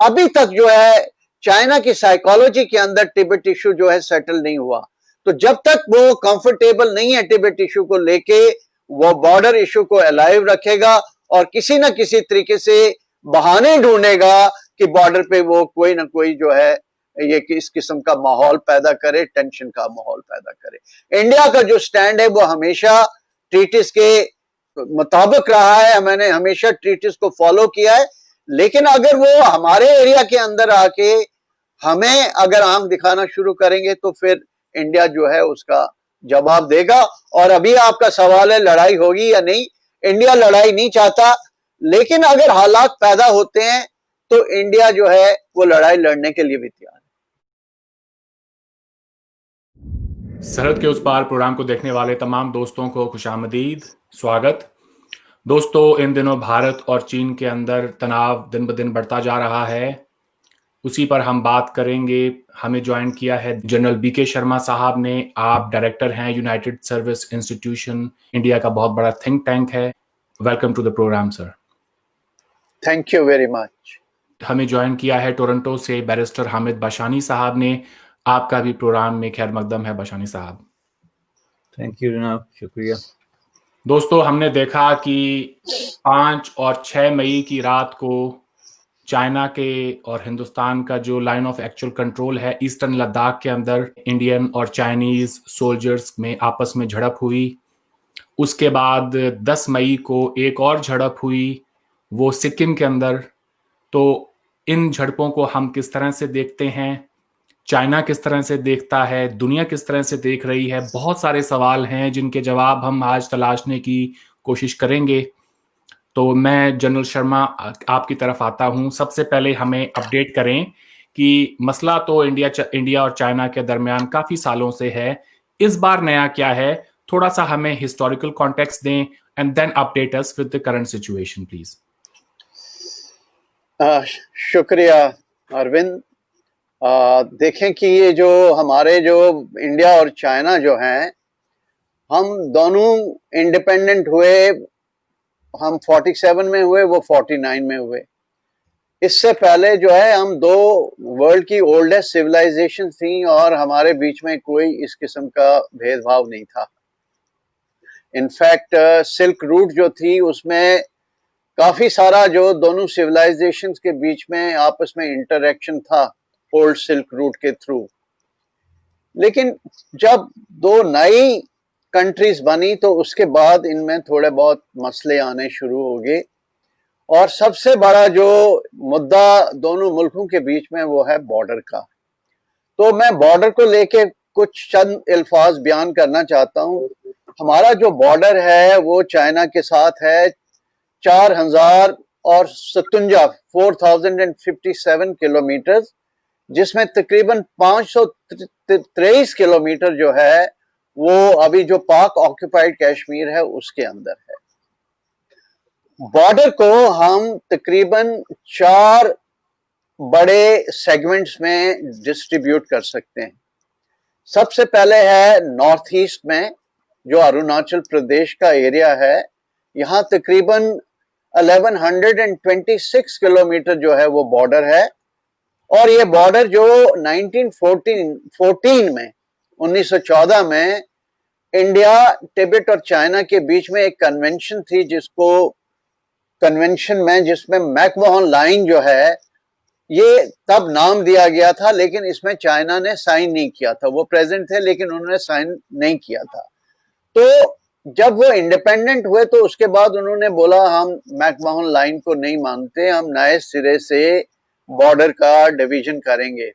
अभी तक जो है चाइना की साइकोलॉजी के अंदर तिब्बत इशू जो है सेटल नहीं हुआ। तो जब तक वो कंफर्टेबल नहीं है तिब्बत इशू को लेके, वो बॉर्डर इशू को अलाइव रखेगा और किसी ना किसी तरीके से बहाने ढूंढेगा कि बॉर्डर पे वो कोई ना कोई जो है ये इस किस्म का माहौल पैदा करे, टेंशन का माहौल पैदा करे। इंडिया का जो स्टैंड है वो हमेशा ट्रीटिस के मुताबिक रहा है, मैंने हमेशा ट्रीटिस को फॉलो किया है। लेकिन अगर वो हमारे एरिया के अंदर आके हमें अगर आंख दिखाना शुरू करेंगे तो फिर इंडिया जो है उसका जवाब देगा। और अभी आपका सवाल है लड़ाई होगी या नहीं, इंडिया लड़ाई नहीं चाहता, लेकिन अगर हालात पैदा होते हैं तो इंडिया जो है वो लड़ाई लड़ने के लिए भी तैयार है। सरहद के उस पार प्रोग्राम को देखने वाले तमाम दोस्तों को खुशामदीद, स्वागत। दोस्तों, इन दिनों भारत और चीन के अंदर तनाव दिन ब दिन बढ़ता जा रहा है। उसी पर हम बात करेंगे। हमें ज्वाइन किया है जनरल बीके शर्मा साहब ने। आप डायरेक्टर हैं यूनाइटेड सर्विस इंस्टीट्यूशन इंडिया का, बहुत बड़ा थिंक टैंक है। Welcome to the program sir. Thank you very much. हमें ज्वाइन किया है टोरंटो से बैरिस्टर हामिद बाशानी साहब ने। आपका भी प्रोग्राम में खैर मकदम है बाशानी साहब। थैंक यू जनाब, शुक्रिया। दोस्तों, हमने देखा कि 5 और 6 मई की रात को चाइना के और हिंदुस्तान का जो लाइन ऑफ एक्चुअल कंट्रोल है ईस्टर्न लद्दाख के अंदर, इंडियन और चाइनीज सोल्जर्स में आपस में झड़प हुई। उसके बाद 10 मई को एक और झड़प हुई, वो सिक्किम के अंदर। तो इन झड़पों को हम किस तरह से देखते हैं, चाइना किस तरह से देखता है, दुनिया किस तरह से देख रही है, बहुत सारे सवाल हैं जिनके जवाब हम आज तलाशने की कोशिश करेंगे। तो मैं जनरल शर्मा आपकी तरफ आता हूं। सबसे पहले हमें अपडेट करें कि मसला तो इंडिया और चाइना के दरमियान काफी सालों से है, इस बार नया क्या है? थोड़ा सा हमें हिस्टोरिकल कॉन्टेक्स्ट दें and then update us with the current situation please. शुक्रिया अरविंद। देखें कि ये जो हमारे जो इंडिया और चाइना जो हैं, हम दोनों इंडिपेंडेंट हुए, हम 47 में हुए, वो 49 में हुए। इससे पहले जो है हम दो वर्ल्ड की ओल्डेस्ट सिविलाइजेशन थी और हमारे बीच में कोई इस किस्म का भेदभाव नहीं था। इनफैक्ट सिल्क रूट जो थी उसमें काफी सारा जो दोनों सिविलाइजेशंस के बीच में आपस में इंटरेक्शन था ओल्ड सिल्क रूट के थ्रू। लेकिन जब दो नई कंट्रीज बनी तो उसके बाद इनमें थोड़े बहुत मसले आने शुरू हो गए और सबसे बड़ा जो मुद्दा दोनों मुल्कों के बीच में वो है बॉर्डर का। तो मैं बॉर्डर को लेके कुछ चंद अल्फाज बयान करना चाहता हूँ। हमारा जो बॉर्डर है वो चाइना के साथ है 4057 किलोमीटर, जिसमें तकरीबन 523 किलोमीटर जो है वो अभी जो पाक ऑक्युपाइड कश्मीर है उसके अंदर है। बॉर्डर को हम तकरीबन 4 बड़े सेगमेंट्स में डिस्ट्रीब्यूट कर सकते हैं। सबसे पहले है नॉर्थ ईस्ट में जो अरुणाचल प्रदेश का एरिया है, यहाँ तकरीबन 1126 किलोमीटर जो है वो बॉर्डर है। और ये बॉर्डर जो 1914 में 1914 में इंडिया, तिब्बत और चाइना के बीच में एक कन्वेंशन थी, जिसमें मैकमोहन लाइन जो है ये तब नाम दिया गया था, लेकिन इसमें चाइना ने साइन नहीं किया था। वो प्रेजेंट थे लेकिन उन्होंने साइन नहीं किया था। तो जब वो इंडिपेंडेंट हुए तो उसके बाद उन्होंने बोला हम मैकमोहन लाइन को नहीं मानते, हम नए सिरे से बॉर्डर का डिवीजन करेंगे।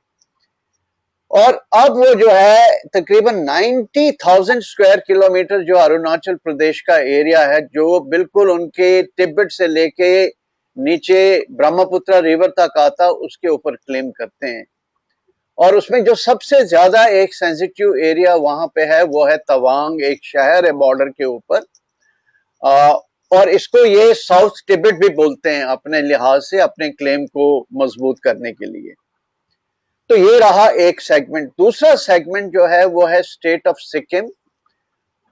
और अब वो जो है तकरीबन 90,000 स्क्वायर किलोमीटर जो अरुणाचल प्रदेश का एरिया है, जो बिल्कुल उनके तिब्बत से लेके नीचे ब्रह्मपुत्र रिवर तक आता, उसके ऊपर क्लेम करते हैं। और उसमें जो सबसे ज्यादा एक सेंसिटिव एरिया वहां पे है वो है तवांग, एक शहर है बॉर्डर के ऊपर। और इसको ये साउथ तिब्बत भी बोलते हैं अपने लिहाज से, अपने क्लेम को मजबूत करने के लिए। तो ये रहा एक सेगमेंट। दूसरा सेगमेंट जो है वो है स्टेट ऑफ सिक्किम।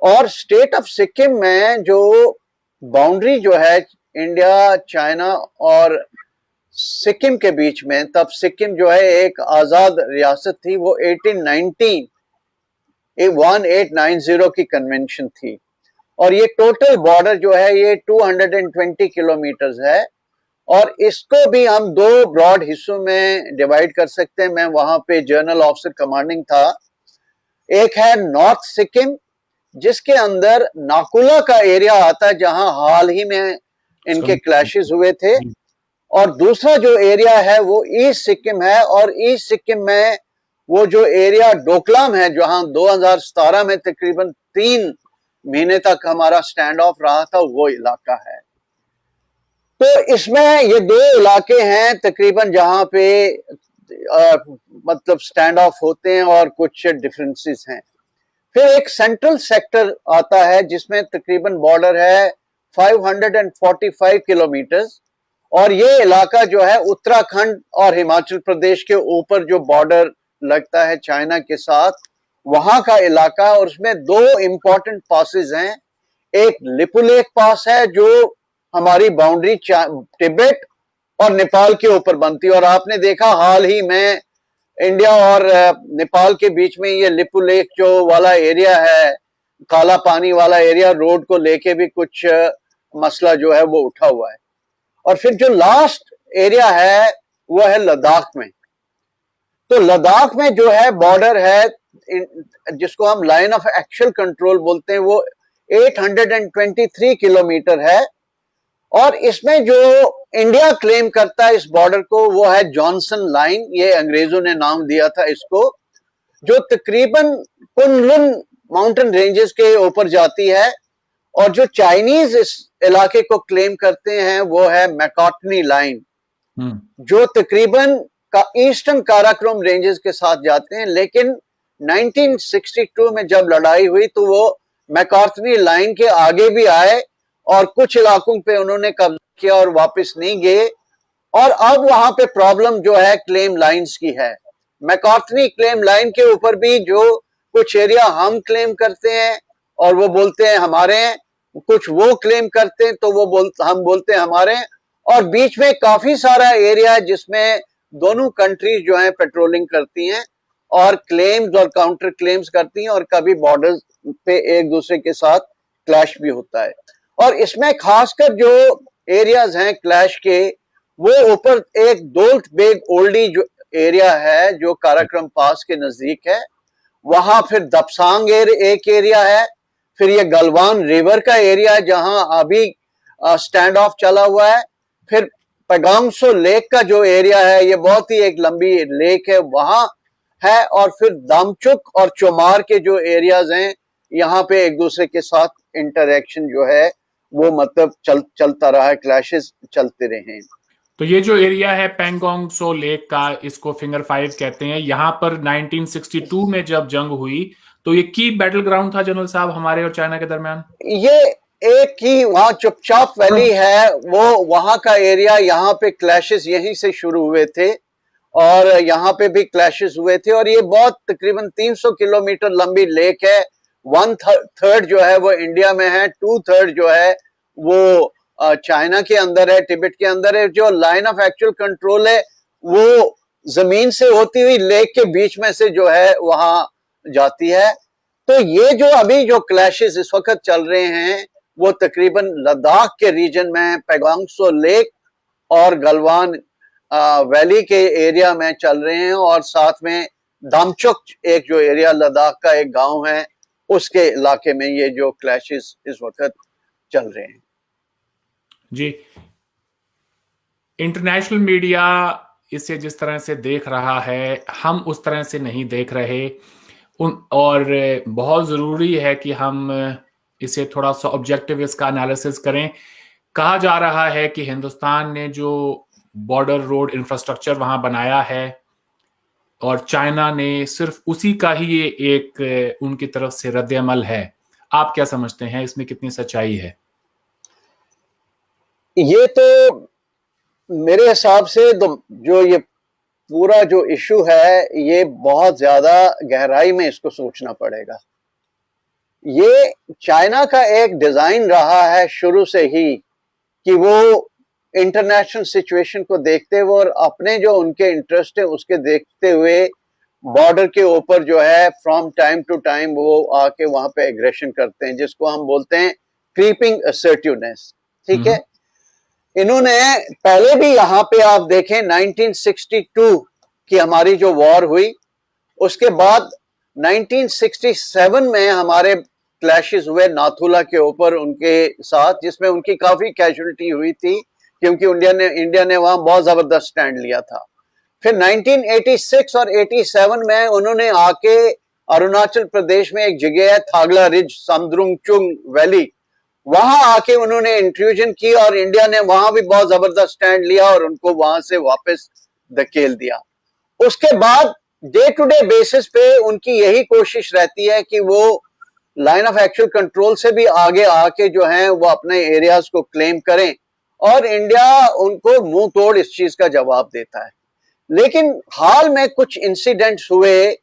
और स्टेट ऑफ सिक्किम में जो बाउंड्री जो है इंडिया, चाइना और सिक्किम के बीच में, तब सिक्किम जो है एक आजाद रियासत थी, वो 1890 की कन्वेंशन थी। और ये टोटल बॉर्डर जो है ये 220 किलोमीटर है, और इसको भी हम दो ब्रॉड हिस्सों में डिवाइड कर सकते हैं। मैं वहां पे जनरल ऑफिसर कमांडिंग था। एक है नॉर्थ सिक्किम, जिसके अंदर नाकुला का एरिया आता है, जहां हाल ही में इनके क्लैशेस हुए थे। और दूसरा जो एरिया है वो ईस्ट सिक्किम है, और ईस्ट सिक्किम में वो जो एरिया डोकलाम है, जहां 2017 में तकरीबन 3 महीने तक हमारा स्टैंड ऑफ रहा था, वो इलाका है। तो इसमें ये दो इलाके हैं तकरीबन जहां पे मतलब स्टैंड ऑफ होते हैं और कुछ डिफरेंसेस हैं। फिर एक सेंट्रल सेक्टर आता है जिसमें तकरीबन बॉर्डर है 545 किलोमीटर, और ये इलाका जो है उत्तराखंड और हिमाचल प्रदेश के ऊपर जो बॉर्डर लगता है चाइना के साथ, वहां का इलाका। और उसमें दो इंपॉर्टेंट पासेस हैं। एक लिपुलेख पास है जो हमारी बाउंड्री तिब्बत और नेपाल के ऊपर बनती है, और आपने देखा हाल ही में इंडिया और नेपाल के बीच में ये लिपुलेख जो वाला एरिया है, काला पानी वाला एरिया, रोड को लेके भी कुछ मसला जो है वो उठा हुआ है। और फिर जो लास्ट एरिया है वो है लद्दाख में। तो लद्दाख में जो है बॉर्डर है, जिसको हम लाइन ऑफ एक्चुअल कंट्रोल बोलते हैं, वो 823 किलोमीटर है। और इसमें जो इंडिया क्लेम करता है इस बॉर्डर को, वो है जॉनसन लाइन, ये अंग्रेजों ने नाम दिया था इसको, जो तकरीबन कुनलुन माउंटेन रेंजेस के ऊपर जाती है। और जो चाइनीज इस इलाके को क्लेम करते हैं वो है मैकार्टनी लाइन, जो तकरीबन का ईस्टर्न काराकोरम रेंजेस के साथ जाते हैं। लेकिन 1962 में जब लड़ाई हुई तो वो मैकार्टनी लाइन के आगे भी आए, और कुछ इलाकों पे उन्होंने कब्जा किया और वापस नहीं गए। और अब वहां पे प्रॉब्लम जो है क्लेम लाइंस की है। मैकार्टनी क्लेम लाइन के ऊपर भी जो कुछ एरिया हम क्लेम करते हैं और वो बोलते हैं हमारे हैं, कुछ वो क्लेम करते हैं तो हम बोलते हैं हमारे हैं। और बीच में काफी सारा एरिया है जिसमें दोनों कंट्रीज जो है पेट्रोलिंग करती हैं और क्लेम्स और काउंटर क्लेम्स करती हैं, और कभी बॉर्डर पे एक दूसरे के साथ क्लैश भी होता है। और इसमें खासकर जो एरियाज हैं क्लैश के, वो ऊपर एक दोल्ट बेग ओल्डी जो एरिया है जो काराकोरम पास के नजदीक है, वहां फिर दपसांग एक एरिया है। फिर ये गलवान रिवर का एरिया जहां अभी स्टैंड ऑफ चला हुआ है। फिर पैगांगसो लेक का जो एरिया है, ये बहुत ही एक लंबी लेक है, वहां है। और फिर दामचुक और चोमार के जो एरियाज हैं, यहाँ पे एक दूसरे के साथ इंटरेक्शन जो है वो मतलब चलता रहा है, क्लैशेस चलते रहे हैं। तो ये जो एरिया है पैंगोंग सो लेक का, इसको फिंगर 5 कहते हैं। यहाँ पर 1962 में जब जंग हुई तो ये की बैटल ग्राउंड था जनरल साहब हमारे और चाइना के दरमियान। ये एक ही वहां चुपचाप वैली है, वो वहां का एरिया, यहाँ पे क्लैशेस यहीं से शुरू हुए थे और यहाँ पे भी क्लैशेस हुए थे। और ये बहुत तकरीबन 300 किलोमीटर लंबी लेक है। 1/3 जो है वो इंडिया में है, 2/3 जो है वो चाइना के अंदर है, तिब्बत के अंदर है। जो लाइन ऑफ एक्चुअल कंट्रोल है वो जमीन से होती हुई लेक के बीच में से जो है वहां जाती है। तो ये जो अभी जो क्लैशेस इस वक्त चल रहे हैं वो तकरीबन लद्दाख के रीजन में पैगांगसो लेक और गलवान वैली के एरिया में चल रहे हैं, और साथ में दामचुक एक जो एरिया लद्दाख का एक गांव है उसके इलाके में ये जो क्लैशेस इस वक्त चल रहे हैं। जी, इंटरनेशनल मीडिया इसे जिस तरह से देख रहा है हम उस तरह से नहीं देख रहे और बहुत ज़रूरी है कि हम इसे थोड़ा सा ऑब्जेक्टिव इसका एनालिसिस करें। कहा जा रहा है कि हिंदुस्तान ने जो बॉर्डर रोड इंफ्रास्ट्रक्चर वहां बनाया है और चाइना ने सिर्फ उसी का ही ये एक उनकी तरफ से रद्द-ए-अमल है। आप क्या समझते हैं, इसमें कितनी सच्चाई है? ये तो मेरे हिसाब से जो ये पूरा जो इशू है ये बहुत ज्यादा गहराई में इसको सोचना पड़ेगा। ये चाइना का एक डिजाइन रहा है शुरू से ही कि वो इंटरनेशनल सिचुएशन को देखते हुए और अपने जो उनके इंटरेस्ट है उसके देखते हुए बॉर्डर के ऊपर जो है फ्रॉम टाइम टू टाइम वो आके वहां पे एग्रेशन करते हैं, जिसको हम बोलते हैं क्रीपिंग असर्टिवनेस। ठीक है, इन्होंने पहले भी यहाँ पे आप देखें 1962 की हमारी जो वॉर हुई, उसके बाद 1967 में हमारे क्लैशेस हुए नाथुला के ऊपर उनके साथ, जिसमें उनकी काफी कैजुअलिटी हुई थी क्योंकि इंडिया ने वहां बहुत जबरदस्त स्टैंड लिया था। फिर 1986 और 87 में उन्होंने आके अरुणाचल प्रदेश में एक जगह है थागला रिज, समद्रुंगचुंग वैली, वहां आके उन्होंने इंट्रूजन की और इंडिया ने वहां भी बहुत जबरदस्त स्टैंड लिया और उनको वहां से वापस धकेल दिया। उसके बाद डे टू डे बेसिस पे उनकी यही कोशिश रहती है कि वो लाइन ऑफ एक्चुअल कंट्रोल से भी आगे आके जो है वो अपने एरियाज को क्लेम करें और इंडिया उनको मुंह तोड़ इस चीज का जवाब देता है। लेकिन हाल में कुछ इंसिडेंट्स हुए,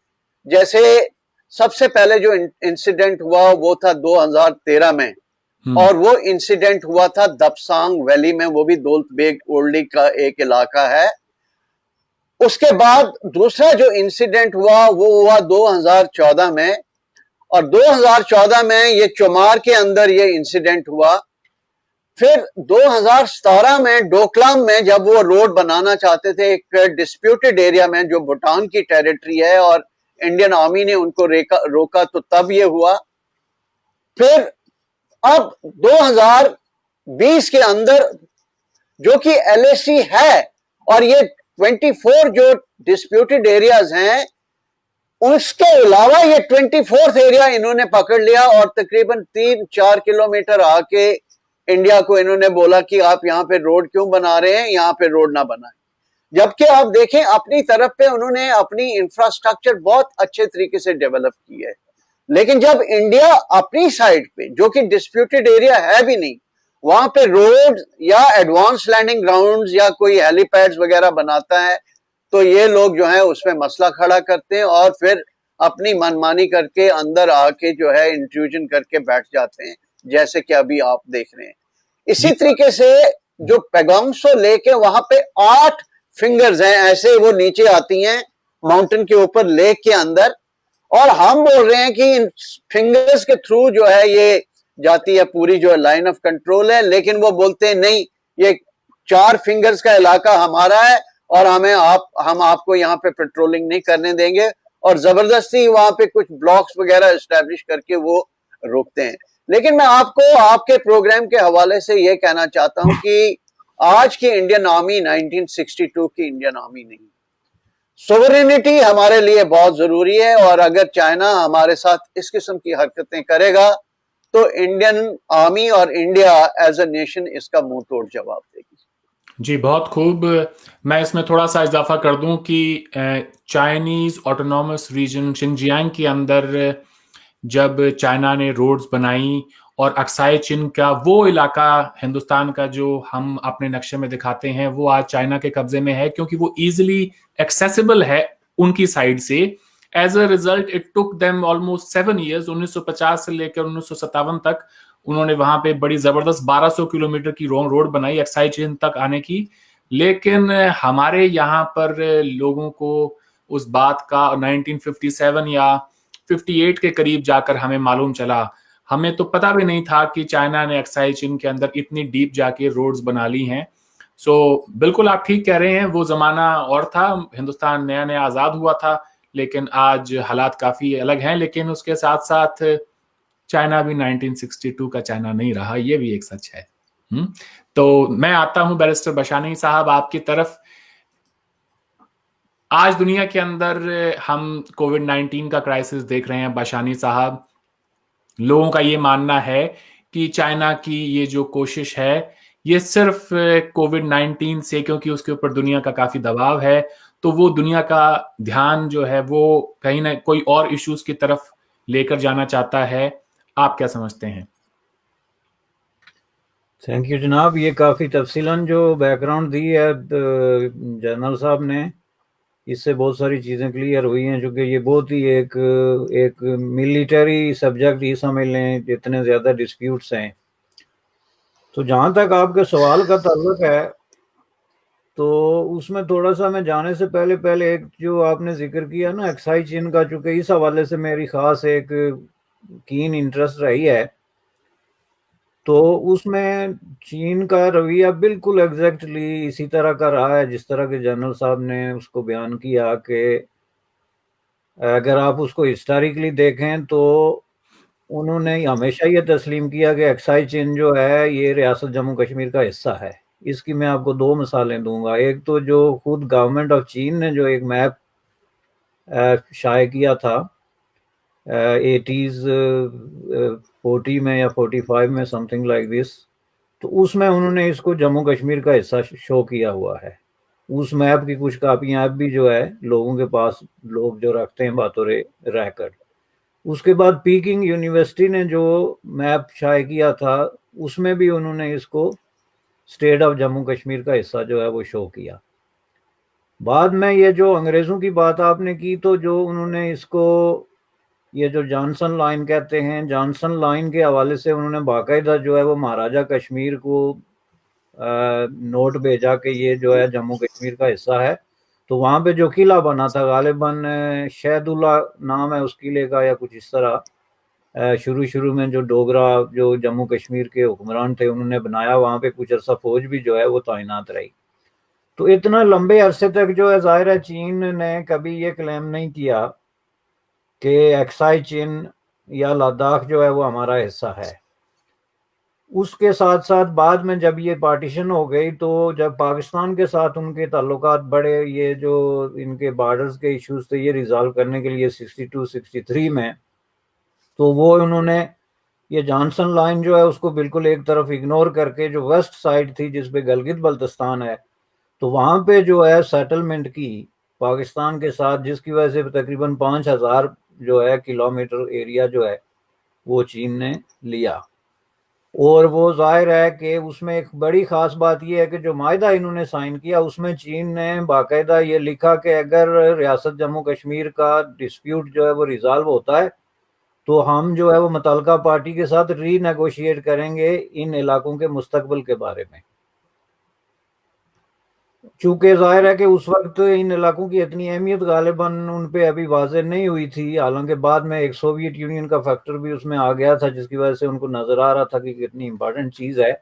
जैसे सबसे पहले जो इंसिडेंट हुआ वो था 2013 में, और वो इंसिडेंट हुआ था दपसांग वैली में, वो भी दौलत बेग ओल्डी का एक इलाका है। उसके बाद दूसरा जो इंसिडेंट हुआ वो हुआ 2014 में, और 2014 में ये चुमार के अंदर ये इंसिडेंट हुआ। फिर 2017 में डोकलाम में जब वो रोड बनाना चाहते थे एक डिस्प्यूटेड एरिया में जो भूटान की टेरिटरी है और इंडियन आर्मी ने उनको रोका, तो तब ये हुआ। फिर अब 2020 के अंदर जो कि LAC है और ये 24 जो डिस्प्यूटेड एरियाज हैं, उसके अलावा ये 24th एरिया इन्होंने पकड़ लिया और तकरीबन 3-4 किलोमीटर आके इंडिया को इन्होंने बोला कि आप यहाँ पे रोड क्यों बना रहे हैं, यहाँ पे रोड ना बनाएं। जबकि आप देखें अपनी तरफ पे उन्होंने अपनी इंफ्रास्ट्रक्चर बहुत अच्छे तरीके से डेवलप की है, लेकिन जब इंडिया अपनी साइड पे जो कि डिस्प्यूटेड एरिया है भी नहीं, वहां पे रोड या एडवांस लैंडिंग ग्राउंड्स या कोई हेलीपैड्स वगैरह बनाता है, तो ये लोग जो है उसमें मसला खड़ा करते हैं और फिर अपनी मनमानी करके अंदर आके जो है इंट्रूजन करके बैठ जाते हैं, जैसे कि अभी आप देख रहे हैं। इसी तरीके से जो पैगांग से लेके वहां पे 8 फिंगर्स हैं, ऐसे वो नीचे आती हैं माउंटेन के ऊपर लेक के अंदर, और हम बोल रहे हैं कि इन फिंगर्स के थ्रू जो है ये जाती है पूरी जो लाइन ऑफ कंट्रोल है, लेकिन वो बोलते हैं नहीं, ये 4 फिंगर्स का इलाका हमारा है और हम आपको यहाँ पे पेट्रोलिंग नहीं करने देंगे, और जबरदस्ती वहां पे कुछ ब्लॉक्स वगैरह एस्टेब्लिश करके वो रोकते हैं। लेकिन मैं आपको आपके प्रोग्राम के हवाले से ये कहना चाहता हूं कि आज की इंडियन आर्मी 1962 की इंडियन आर्मी नहीं। सोवरेनिटी हमारे लिए बहुत जरूरी है, और अगर चाइना हमारे साथ इस किस्म की हरकतें करेगा तो इंडियन आर्मी और इंडिया एज अ नेशन इसका मुंह तोड़ जवाब देगी। जी, बहुत खूब। मैं इसमें थोड़ा सा इजाफा कर दूं कि चाइनीज ऑटोनॉमस रीजन शिनजियांग के अंदर जब चाइना ने रोड्स बनाई और अक्साई चीन का वो इलाका हिंदुस्तान का जो हम अपने नक्शे में दिखाते हैं वो आज चाइना के कब्जे में है, क्योंकि वो इजीली एक्सेसिबल है उनकी साइड से। As a result it took them almost 7 years, 1950 से लेकर 1957 तक उन्होंने वहां पे बड़ी जबरदस्त 1200 किलोमीटर की रोड बनाई अक्साई चीन तक आने की। लेकिन हमारे यहाँ पर लोगों को उस बात का 1957 या 58 के करीब जाकर हमें मालूम चला। हमें तो पता भी नहीं था कि चाइना ने अक्साई चीन के अंदर इतनी डीप जाके रोड्स बना ली हैं। सो बिल्कुल आप ठीक कह रहे हैं, वो जमाना और था, हिंदुस्तान नया नया आजाद हुआ था, लेकिन आज हालात काफी अलग हैं। लेकिन उसके साथ साथ चाइना भी 1962 का चाइना नहीं रहा, ये भी एक सच है। तो मैं आता हूं बैरिस्टर बशानी साहब आपकी तरफ। आज दुनिया के अंदर हम कोविड-19 का क्राइसिस देख रहे हैं बशानी साहब। लोगों का ये मानना है कि चाइना की ये जो कोशिश है ये सिर्फ कोविड-19 से, क्योंकि उसके ऊपर दुनिया का काफी दबाव है, तो वो दुनिया का ध्यान जो है वो कहीं ना कोई और इश्यूज की तरफ लेकर जाना चाहता है। आप क्या समझते हैं? थैंक यू जनाब, ये काफ़ी तफसीलन जो बैकग्राउंड दी है जनरल साहब ने, इससे बहुत सारी चीज़ें क्लियर हुई हैं, चूँकि ये बहुत ही एक मिलिटरी सब्जेक्ट ही समझ लें, जितने ज़्यादा डिस्प्यूट्स हैं। तो जहां तक आपके सवाल का ताल्लुक है, तो उसमें थोड़ा सा मैं जाने से पहले पहले एक जो आपने जिक्र किया ना एक्साई चीन का, चूंकि इस हवाले से मेरी खास एक कीन इंटरेस्ट रही है, तो उसमें चीन का रवैया बिल्कुल एग्जैक्टली इसी तरह का रहा है जिस तरह के जनरल साहब ने उसको बयान किया कि अगर आप उसको हिस्टोरिकली देखें तो उन्होंने हमेशा ये तस्लीम किया कि एक्साई चीन जो है ये रियासत जम्मू कश्मीर का हिस्सा है। इसकी मैं आपको दो मिसालें दूंगा। एक तो जो खुद गवर्नमेंट ऑफ चीन ने जो एक मैप शाये किया था 80s 40 में या 45 में, समथिंग लाइक दिस, तो उसमें उन्होंने इसको जम्मू कश्मीर का हिस्सा शो किया हुआ है। उस मैप की कुछ कापियां अब भी जो है लोगों के पास, लोग जो रखते हैं बातों रहकर। उसके बाद पीकिंग यूनिवर्सिटी ने जो मैप शाये किया था उसमें भी उन्होंने इसको स्टेट ऑफ जम्मू कश्मीर का हिस्सा जो है वो शो किया। बाद में ये जो अंग्रेजों की बात आपने की, तो जो उन्होंने इसको ये जो जॉनसन लाइन कहते हैं, जॉनसन लाइन के हवाले से उन्होंने बाकायदा जो है वो महाराजा कश्मीर को नोट भेजा कि ये जो है जम्मू कश्मीर का हिस्सा है। तो वहां पे जो किला बना था, गालिबन शहदुल्ला नाम है उस किले का या कुछ इस तरह, शुरू शुरू में जो डोगरा जो जम्मू कश्मीर के हुक्मरान थे उन्होंने बनाया, वहां पे कुछ अर्सा फौज भी जो है वो तैनात रही। तो इतना लंबे अरसे तक जो है जाहिर है चीन ने कभी ये क्लेम नहीं किया कि एक्साई चीन या लद्दाख जो है वो हमारा हिस्सा है। उसके साथ साथ बाद में जब ये पार्टीशन हो गई, तो जब पाकिस्तान के साथ उनके ताल्लुकात बढ़े, ये जो इनके बॉर्डर्स के इश्यूज थे ये रिजॉल्व करने के लिए 62-63 में, तो वो उन्होंने ये जॉनसन लाइन जो है उसको बिल्कुल एक तरफ इग्नोर करके जो वेस्ट साइड थी जिसपे गलगित बल्तिस्तान है, तो वहां पे जो है सेटलमेंट की पाकिस्तान के साथ, जिसकी वजह से तकरीबन 5000 जो है किलोमीटर एरिया जो है वो चीन ने लिया। और वो जाहिर है कि उसमें एक बड़ी खास बात यह है कि जो मायदा इन्होंने साइन किया उसमें चीन ने बाकायदा ये लिखा कि अगर रियासत जम्मू कश्मीर का डिस्प्यूट जो है वो रिजॉल्व होता है तो हम जो है वो मुतल्लिका पार्टी के साथ रीनेगोशिएट करेंगे इन इलाकों के मुस्तकबिल के बारे में। चूंकि जाहिर है कि उस वक्त इन इलाकों की इतनी अहमियत गालिबन उन पे अभी वाज़ेह नहीं हुई थी, हालांकि बाद में एक सोवियत यूनियन का फैक्टर भी उसमें आ गया था जिसकी वजह से उनको नजर आ रहा था कि कितनी इंपॉर्टेंट चीज़ है।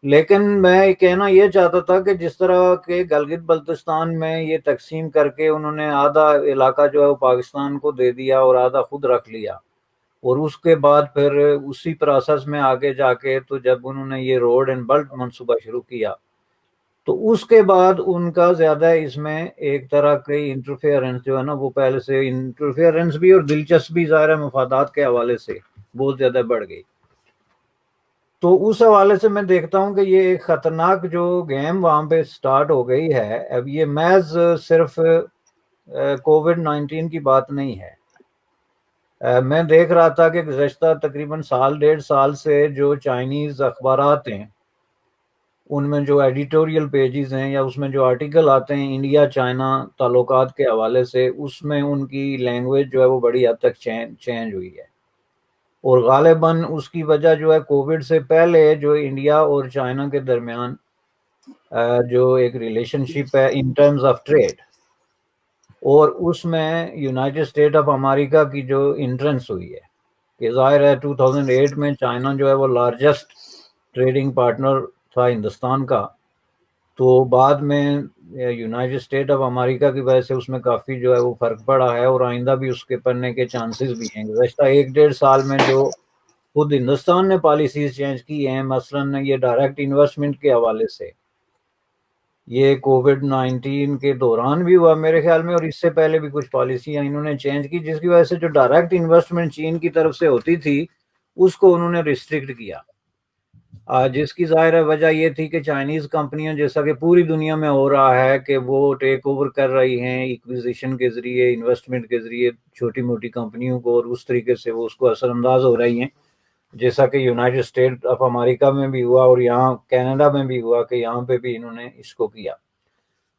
लेकिन मैं कहना यह चाहता था कि जिस तरह के गलगित बल्तिस्तान में ये तकसीम करके उन्होंने आधा इलाका जो है वो पाकिस्तान को दे दिया और आधा खुद रख लिया, और उसके बाद फिर उसी प्रोसेस में आगे जाके तो जब उन्होंने ये रोड एंड बेल्ट मंसूबा शुरू किया, तो उसके बाद उनका ज्यादा इसमें एक तरह की इंटरफेरेंस जो है ना, वो पहले से इंटरफेरेंस भी और दिलचस्पी ज़ाहिर है मफादात के हवाले से बहुत ज्यादा बढ़ गई। तो उस हवाले से मैं देखता हूं कि ये एक खतरनाक जो गेम वहां पे स्टार्ट हो गई है। अब ये महज सिर्फ कोविड-19 की बात नहीं है। मैं देख रहा था कि गुज़श्ता तकरीबन साल 1.5 साल से जो चाइनीज अखबारात हैं उनमें जो एडिटोरियल पेजेस हैं या उसमें जो आर्टिकल आते हैं इंडिया चाइना ताल्लुकात के हवाले से, उसमें उनकी लैंग्वेज जो है वो बड़ी हद तक चेंज हुई है। और गालिबन उसकी वजह जो है कोविड से पहले जो इंडिया और चाइना के दरमियान जो एक रिलेशनशिप है इन टर्म्स ऑफ ट्रेड, और उसमें यूनाइटेड स्टेट ऑफ अमेरिका की जो इंट्रेंस हुई है कि जाहिर है 2008 में चाइना जो है वो लार्जेस्ट ट्रेडिंग पार्टनर था हिंदुस्तान का, तो बाद में यूनाइटेड स्टेट ऑफ अमेरिका की वजह से उसमें काफ़ी जो है वो फ़र्क पड़ा है और आइंदा भी उसके पड़ने के चांसेस भी हैं। गुज़श्ता 1-1.5 साल में जो खुद हिंदुस्तान ने पॉलिसीज चेंज की हैं, मसलन ये डायरेक्ट इन्वेस्टमेंट के हवाले से, ये कोविड-19 के दौरान भी हुआ मेरे ख्याल में, और इससे पहले भी कुछ पॉलिसियां इन्होंने चेंज की जिसकी वजह से जो डायरेक्ट इन्वेस्टमेंट चीन की तरफ से होती थी उसको उन्होंने रिस्ट्रिक्ट किया। जिसकी जाहिर है वजह ये थी कि चाइनीज कंपनियां, जैसा कि पूरी दुनिया में हो रहा है कि वो टेक ओवर कर रही हैं इक्विजिशन के जरिए, इन्वेस्टमेंट के जरिए छोटी मोटी कंपनियों को, और उस तरीके से वो उसको असरअंदाज हो रही हैं, जैसा कि यूनाइटेड स्टेट ऑफ अमेरिका में भी हुआ और यहाँ कनाडा में भी हुआ कि यहाँ पे भी इन्होंने इसको किया।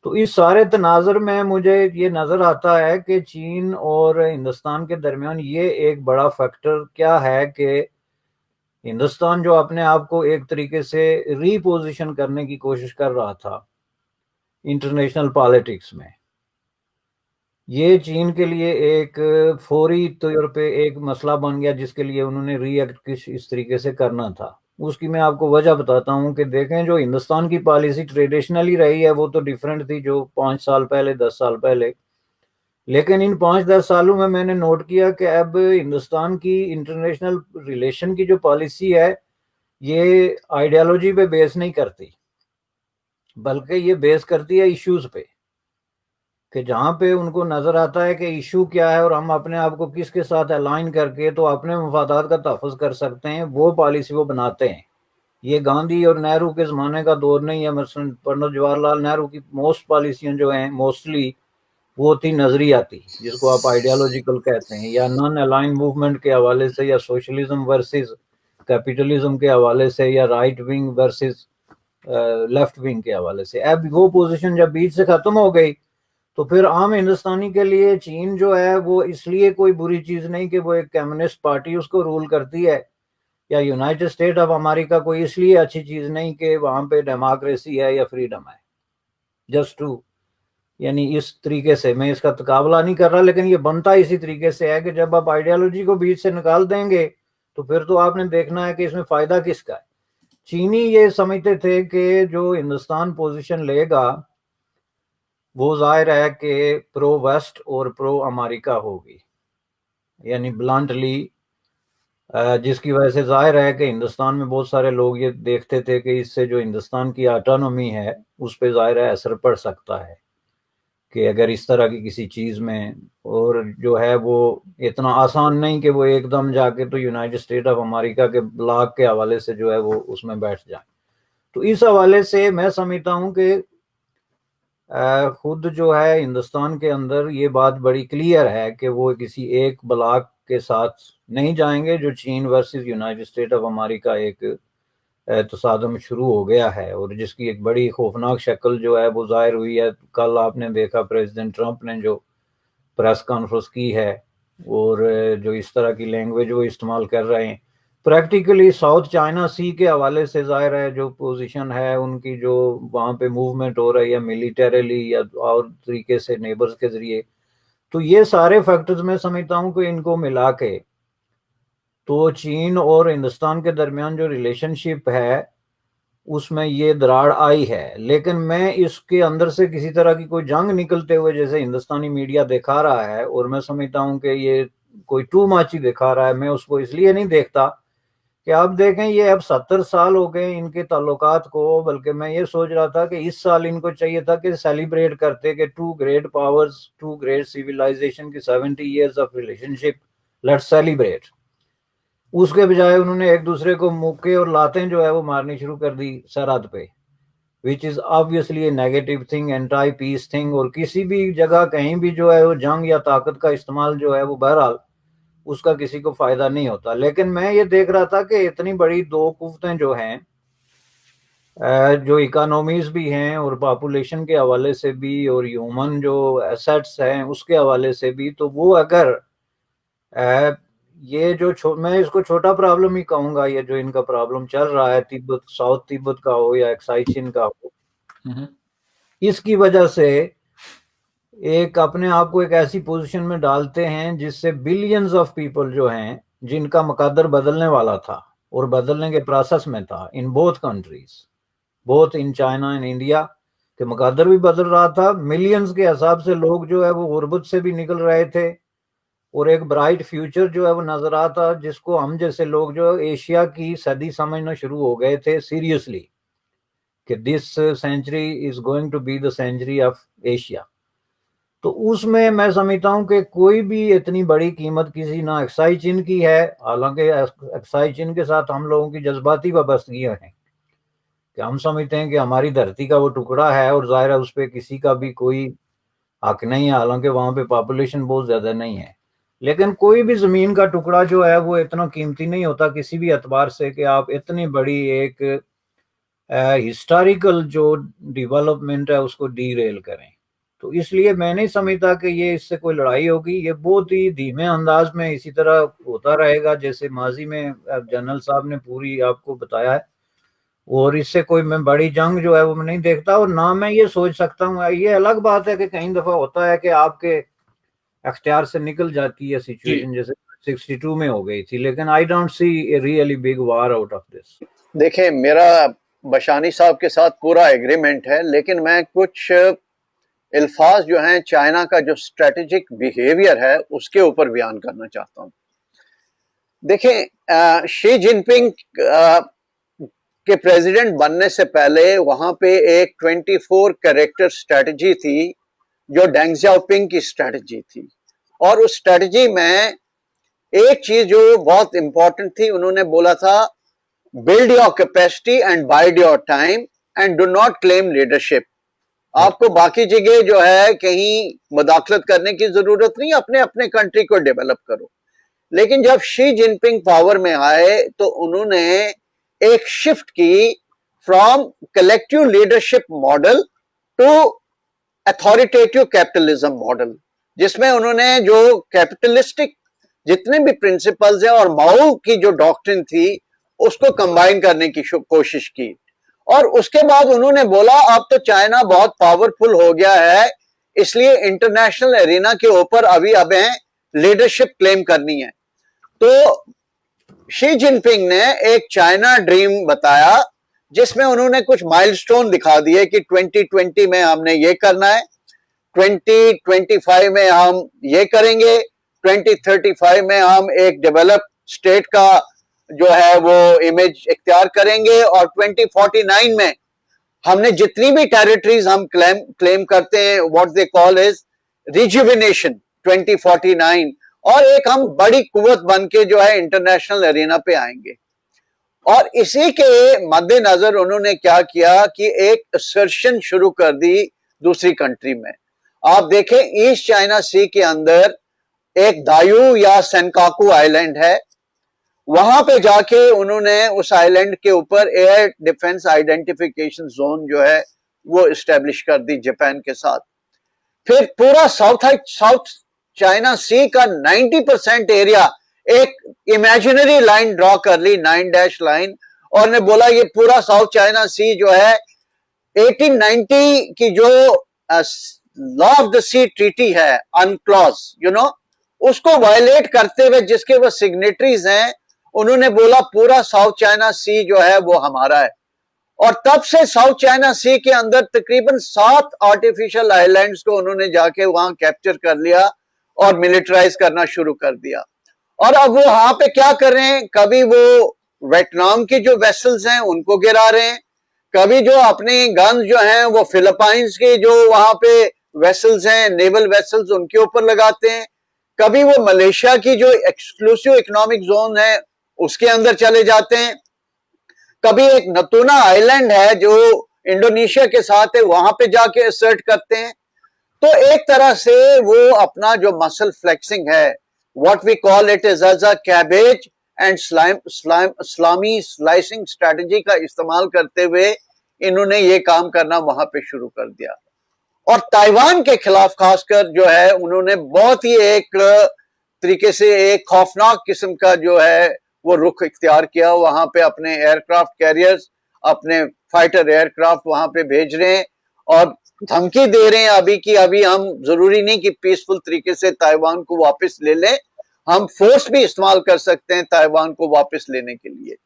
तो इस सारे तनाज़ुर में मुझे ये नज़र आता है कि चीन और हिंदुस्तान के दरमियान ये एक बड़ा फैक्टर क्या है कि हिंदुस्तान जो अपने आप को एक तरीके से रीपोजिशन करने की कोशिश कर रहा था इंटरनेशनल पॉलिटिक्स में, ये चीन के लिए एक फौरी तौर पे एक मसला बन गया जिसके लिए उन्होंने रिएक्ट किस इस तरीके से करना था। उसकी मैं आपको वजह बताता हूँ कि देखें, जो हिंदुस्तान की पॉलिसी ट्रेडिशनली रही है वो तो डिफरेंट थी जो 5 साल पहले 10 साल पहले, लेकिन इन 5-10 सालों में मैंने नोट किया कि अब हिंदुस्तान की इंटरनेशनल रिलेशन की जो पॉलिसी है ये आइडियोलॉजी पे बेस नहीं करती, बल्कि ये बेस करती है इश्यूज पे, कि जहाँ पे उनको नजर आता है कि इशू क्या है और हम अपने आप को किसके साथ अलाइन करके तो अपने मफादात का तहफ़्फ़ुज़ कर सकते हैं, वो पॉलिसी वो बनाते हैं। ये गांधी और नेहरू के ज़माने का दौर नहीं है। मसलन पंडित जवाहरलाल नेहरू की मोस्ट पॉलिसियाँ जो हैं मोस्टली वो थी नजरियाती, जिसको आप आइडियोलॉजिकल कहते हैं, या नॉन अलाइन मूवमेंट के हवाले से, या सोशलिज्म वर्सेस कैपिटलिज्म के हवाले से, या right wing versus left wing के हवाले से। अब वो पोजीशन जब बीच से खत्म हो गई तो फिर आम हिंदुस्तानी के लिए चीन जो है वो इसलिए कोई बुरी चीज नहीं कि वो एक कम्युनिस्ट पार्टी उसको रूल करती है, या यूनाइटेड स्टेट ऑफ अमेरिका कोई इसलिए अच्छी चीज नहीं कि वहां पे डेमोक्रेसी है या फ्रीडम है। जस्ट टू, यानी इस तरीके से मैं इसका तकाबला नहीं कर रहा, लेकिन ये बनता इसी तरीके से है कि जब आप आइडियोलॉजी को बीच से निकाल देंगे तो फिर तो आपने देखना है कि इसमें फायदा किसका है। चीनी ये समझते थे कि जो हिंदुस्तान पोजीशन लेगा वो जाहिर है कि प्रो वेस्ट और प्रो अमेरिका होगी, यानी ब्लंटली, जिसकी वजह से जाहिर है कि हिंदुस्तान में बहुत सारे लोग ये देखते थे कि इससे जो हिंदुस्तान की ऑटोनॉमी है उस पर जाहिर है असर पड़ सकता है, कि अगर इस तरह की किसी चीज़ में, और जो है वो इतना आसान नहीं कि वो एकदम जाके तो यूनाइटेड स्टेट ऑफ अमेरिका के ब्लॉक के हवाले से जो है वो उसमें बैठ जाए। तो इस हवाले से मैं समझता हूँ कि खुद जो है हिंदुस्तान के अंदर ये बात बड़ी क्लियर है कि वो किसी एक ब्लॉक के साथ नहीं जाएंगे। जो चीन versus United state of America एक तसादम शुरू हो गया है और जिसकी एक बड़ी खौफनाक शक्ल जो है वो जाहिर हुई है। कल आपने देखा प्रेसिडेंट ट्रंप ने जो प्रेस कॉन्फ्रेंस की है और जो इस तरह की लैंग्वेज वो इस्तेमाल कर रहे हैं, प्रैक्टिकली साउथ चाइना सी के हवाले से जाहिर है जो पोजीशन है उनकी, जो वहाँ पे मूवमेंट हो रही है मिलिटरीली या और तरीके से नेबर्स के जरिए, तो ये सारे फैक्टर्स मैं समझता हूँ कि इनको मिला के तो चीन और हिंदुस्तान के दरमियान जो रिलेशनशिप है उसमें ये दरार आई है। लेकिन मैं इसके अंदर से किसी तरह की कोई जंग निकलते हुए जैसे हिंदुस्तानी मीडिया दिखा रहा है, और मैं समझता हूँ कि ये कोई टू मच ही दिखा रहा है, मैं उसको इसलिए नहीं देखता कि आप देखें ये अब 70 साल हो गए इनके ताल्लुकात को, बल्कि मैं ये सोच रहा था कि इस साल इनको चाहिए था कि सेलिब्रेट करते कि two great powers, two great civilisation की 70 years of relationship, let's celebrate. उसके बजाय उन्होंने एक दूसरे को मुक्के और लातें जो है वो मारनी शुरू कर दी सरहद पे, which is obviously a negative thing, anti peace thing. और किसी भी जगह कहीं भी जो है वो जंग या ताकत का इस्तेमाल जो है वो बहरहाल उसका किसी को फायदा नहीं होता। लेकिन मैं ये देख रहा था कि इतनी बड़ी दो कुव्वतें जो हैं, जो इकोनॉमीज भी हैं और पॉपुलेशन के हवाले से भी और ह्यूमन जो एसेट्स हैं उसके हवाले से भी, तो वो अगर ये जो मैं इसको छोटा प्रॉब्लम ही कहूंगा, ये जो इनका प्रॉब्लम चल रहा है तिब्बत, साउथ तिब्बत का हो या एक्साइचिन का हो, इसकी वजह से एक अपने आप को एक ऐसी पोजीशन में डालते हैं जिससे बिलियंस ऑफ पीपल जो हैं जिनका मुकद्दर बदलने वाला था और बदलने के प्रोसेस में था in both countries, both in China and India, के मुकद्दर भी बदल रहा था। मिलियंस के हिसाब से लोग जो है वो गुर्बत से भी निकल रहे थे और एक ब्राइट फ्यूचर जो है वो नजर आता, जिसको हम जैसे लोग जो एशिया की सदी समझना शुरू हो गए थे सीरियसली, कि this century is going to be the century of Asia. तो उसमें मैं समझता हूँ कि कोई भी इतनी बड़ी कीमत किसी ना एक्साई चीन की है, हालांकि एक्साई चीन के साथ हम लोगों की जज्बाती वाबस्तगियां हैं कि हम समझते हैं कि हमारी धरती का वो टुकड़ा है और जाहिर है उस पर किसी का भी कोई हक नहीं है, हालांकि वहां पे पॉपुलेशन बहुत ज्यादा नहीं है। लेकिन कोई भी जमीन का टुकड़ा जो है वो इतना कीमती नहीं होता किसी भी एतबार से कि आप इतनी बड़ी एक हिस्टोरिकल जो डेवलपमेंट है उसको डीरेल करें। तो इसलिए मैं नहीं समझता कि ये इससे कोई लड़ाई होगी। ये बहुत ही धीमे अंदाज में इसी तरह होता रहेगा जैसे माजी में जनरल साहब ने पूरी आपको बताया है, और इससे कोई मैं बड़ी जंग जो है वो मैं नहीं देखता। और ना मैं ये सोच सकता हूँ, ये अलग बात है कि कई दफा होता है कि आपके अख्तियार से निकल जाती है सिचुएशन, जैसे 62 में हो गई थी, लेकिन I don't see a really big war out of this. देखिए, मेरा बशानी साहब के साथ पूरा एग्रीमेंट है, लेकिन मैं कुछ अल्फाज जो हैं चाइना का जो स्ट्रेटेजिक बिहेवियर है उसके ऊपर बयान करना चाहता हूं। देखें, शी जिनपिंग के प्रेसिडेंट बनने से पहले वहां पे एक 24 कैरेक्टर स्ट्रेटजी थी जो डेंग जियाओपिंग की स्ट्रेटजी थी, और उस स्ट्रेटजी में एक चीज जो बहुत इंपॉर्टेंट थी, उन्होंने बोला था build your capacity and wide your time and do not claim leadership. आपको बाकी जगह जो है कहीं मुदाखलत करने की जरूरत नहीं, अपने अपने कंट्री को डेवलप करो। लेकिन जब शी जिनपिंग पावर में आए तो उन्होंने एक शिफ्ट की from collective leadership model to authoritative capitalism model, जिसमें उन्होंने जो कैपिटलिस्टिक जितने भी प्रिंसिपल्स हैं और माओ की जो डॉक्ट्रिन थी उसको कंबाइन करने की कोशिश की। और उसके बाद उन्होंने बोला अब तो चाइना बहुत पावरफुल हो गया है, इसलिए इंटरनेशनल एरिना के ऊपर अभी हमें लीडरशिप क्लेम करनी है। तो शी जिनपिंग ने एक चाइना ड्रीम बताया जिसमें उन्होंने कुछ माइलस्टोन दिखा दिए कि 2020 में हमने ये करना है, 2025 में हम ये करेंगे, 2035 में हम एक डेवलप स्टेट का जो है वो इमेज इख्तियार करेंगे, और 2049 में हमने जितनी भी टेरिटरीज हम क्लेम करते हैं what they call is rejuvenation 2049, और एक हम बड़ी कुव्वत बन के जो है इंटरनेशनल एरिना पे आएंगे। और इसी के मद्देनजर उन्होंने क्या किया कि एक असर्शन शुरू कर दी दूसरी कंट्री में। आप देखें ईस्ट चाइना सी के अंदर एक दायू या सेनकाकू आइलैंड है, वहां पे जाके उन्होंने उस आइलैंड के ऊपर एयर डिफेंस आइडेंटिफिकेशन जोन जो है वो इस्टेब्लिश कर दी जापान के साथ। फिर पूरा साउथ चाइना सी का 90% एरिया एक इमेजिनरी लाइन ड्रॉ कर ली, 9 डैश लाइन, और ने बोला ये पूरा साउथ चाइना सी जो है 1890 की जो law of the sea treaty है अनक्लॉज उसको वायलेट करते हुए जिसके वो सिग्नेटरीज हैं, उन्होंने बोला पूरा साउथ चाइना सी जो है वो हमारा है। और तब से साउथ चाइना सी के अंदर तकरीबन 7 आर्टिफिशियल आइलैंड्स को उन्होंने जाके वहां कैप्चर कर लिया और मिलिटराइज करना शुरू कर दिया। और अब वो वहां पे क्या कर रहे हैं, कभी वो वियतनाम की जो वेसल्स हैं उनको गिरा रहे हैं, कभी जो अपने गन्स जो हैं वो फिलीपाइंस के जो वहां पे वेसल्स हैं नेवल वेसल्स उनके ऊपर लगाते हैं, कभी वो मलेशिया की जो एक्सक्लूसिव इकोनॉमिक जोन है उसके अंदर चले जाते हैं, कभी एक नतूना आइलैंड है जो इंडोनेशिया के साथ है वहां पे जाके असर्ट करते हैं। तो एक तरह से वो अपना जो मसल फ्लेक्सिंग है, what we call it is as a cabbage and salami slicing strategy का इस्तेमाल करते हुए इन्होंने ये काम करना वहां पे शुरू कर दिया। और ताइवान के खिलाफ खासकर जो है उन्होंने बहुत ही एक तरीके से एक खौफनाक किस्म का जो है वो रुख इख्तियार किया। वहां पे अपने एयरक्राफ्ट कैरियर्स, अपने फाइटर एयरक्राफ्ट वहां पे भेज रहे हैं और धमकी दे रहे हैं अभी कि अभी हम जरूरी नहीं कि पीसफुल तरीके से ताइवान को वापस ले लें, हम फोर्स भी इस्तेमाल कर सकते हैं ताइवान को वापस लेने के लिए।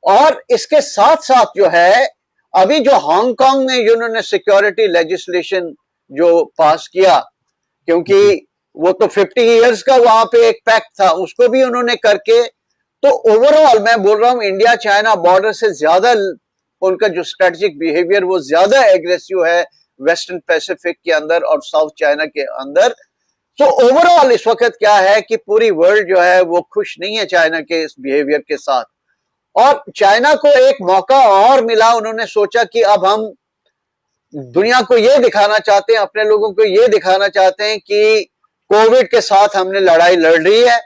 और इसके साथ साथ जो है अभी जो हांगकांग में जिन्होंने सिक्योरिटी लेजिस्लेशन जो पास किया, क्योंकि वो तो 50 इयर्स का वहां पे एक पैक्ट था, उसको भी उन्होंने करके, तो ओवरऑल मैं बोल रहा हूं इंडिया चाइना बॉर्डर से ज्यादा उनका जो स्ट्रेटेजिक बिहेवियर वो ज्यादा एग्रेसिव है वेस्टर्न पैसिफिक के अंदर और साउथ चाइना के अंदर। तो ओवरऑल इस वक्त क्या है कि पूरी वर्ल्ड जो है वो खुश नहीं है चाइना के इस बिहेवियर के साथ। और चाइना को एक मौका और मिला, उन्होंने सोचा कि अब हम दुनिया को ये दिखाना चाहते हैं, अपने लोगों को ये दिखाना चाहते हैं कि कोविड के साथ हमने लड़ाई लड़ रही है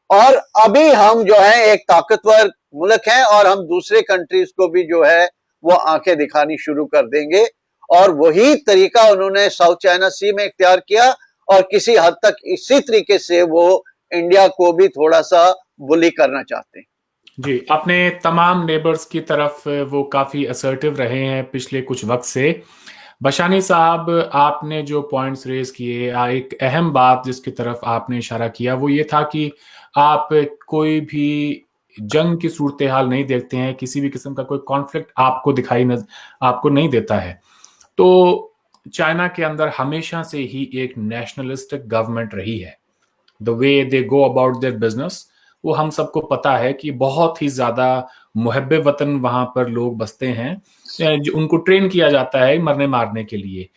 और अभी हम जो है एक ताकतवर मुल्क हैं और हम दूसरे कंट्रीज को भी जो है वो आंखें दिखानी शुरू कर देंगे। और वही तरीका उन्होंने साउथ चाइना सी में इख्तियार किया और किसी हद तक इसी तरीके से वो इंडिया को भी थोड़ा सा बुली करना चाहते हैं। जी, अपने तमाम नेबर्स की तरफ वो काफी असर्टिव रहे हैं पिछले कुछ वक्त से। बशानी साहब, आपने जो पॉइंट्स रेज किए, एक अहम बात जिसकी तरफ आपने इशारा किया वो ये था कि आप कोई भी जंग की सूरत हाल नहीं देखते हैं, किसी भी किस्म का कोई कॉन्फ्लिक्ट आपको नहीं देता है। तो चाइना के अंदर हमेशा से ही एक नेशनलिस्टिक गवर्नमेंट रही है। The way they go about their business, वो हम सबको पता है कि बहुत ही ज्यादा मुहब्बे वतन वहां पर लोग बसते हैं, उनको ट्रेन किया जाता है मरने मारने के लिए।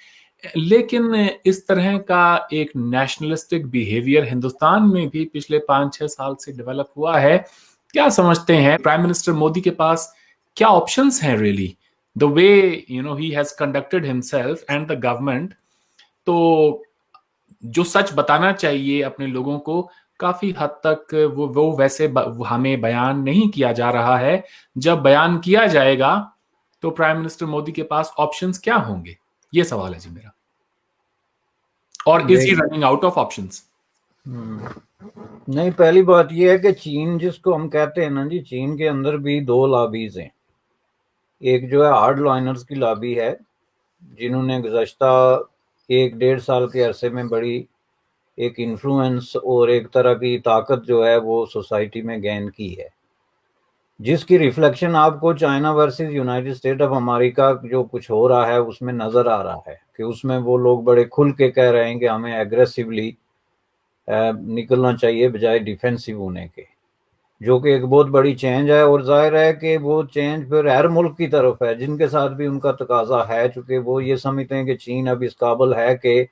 लेकिन इस तरह का एक नेशनलिस्टिक बिहेवियर हिंदुस्तान में भी पिछले 5-6 साल से डेवलप हुआ है। क्या समझते हैं प्राइम मिनिस्टर मोदी के पास क्या ऑप्शंस हैं really, the way he has conducted himself and the government? तो जो सच बताना चाहिए अपने लोगों को, काफी हद तक वो वैसे हमें बयान नहीं किया जा रहा है। जब बयान किया जाएगा तो प्राइम मिनिस्टर मोदी के पास ऑप्शंस क्या होंगे, ये सवाल है जी मेरा। और is he running out of options? नहीं, पहली बात यह है कि चीन जिसको हम कहते हैं ना जी, चीन के अंदर भी दो लॉबीज हैं। एक जो है हार्ड लाइनर्स की लॉबी है, जिन्होंने गुज़श्ता 1-1.5 साल के अरसे में बड़ी एक इन्फ्लुएंस और एक तरह की ताकत जो है वो सोसाइटी में गेन की है, जिसकी रिफ्लेक्शन आपको China versus United state of America जो कुछ हो रहा है उसमें नज़र आ रहा है कि उसमें वो लोग बड़े खुल के कह रहे हैं कि हमें एग्रेसिवली निकलना चाहिए बजाय डिफेंसिव होने के, जो कि एक बहुत बड़ी चेंज है। और जाहिर है कि वो चेंज फिर हर मुल्क की तरफ है जिनके साथ भी उनका तकाजा है, चूँकि वो ये समझते हैं कि चीन अब इस काबिल है कि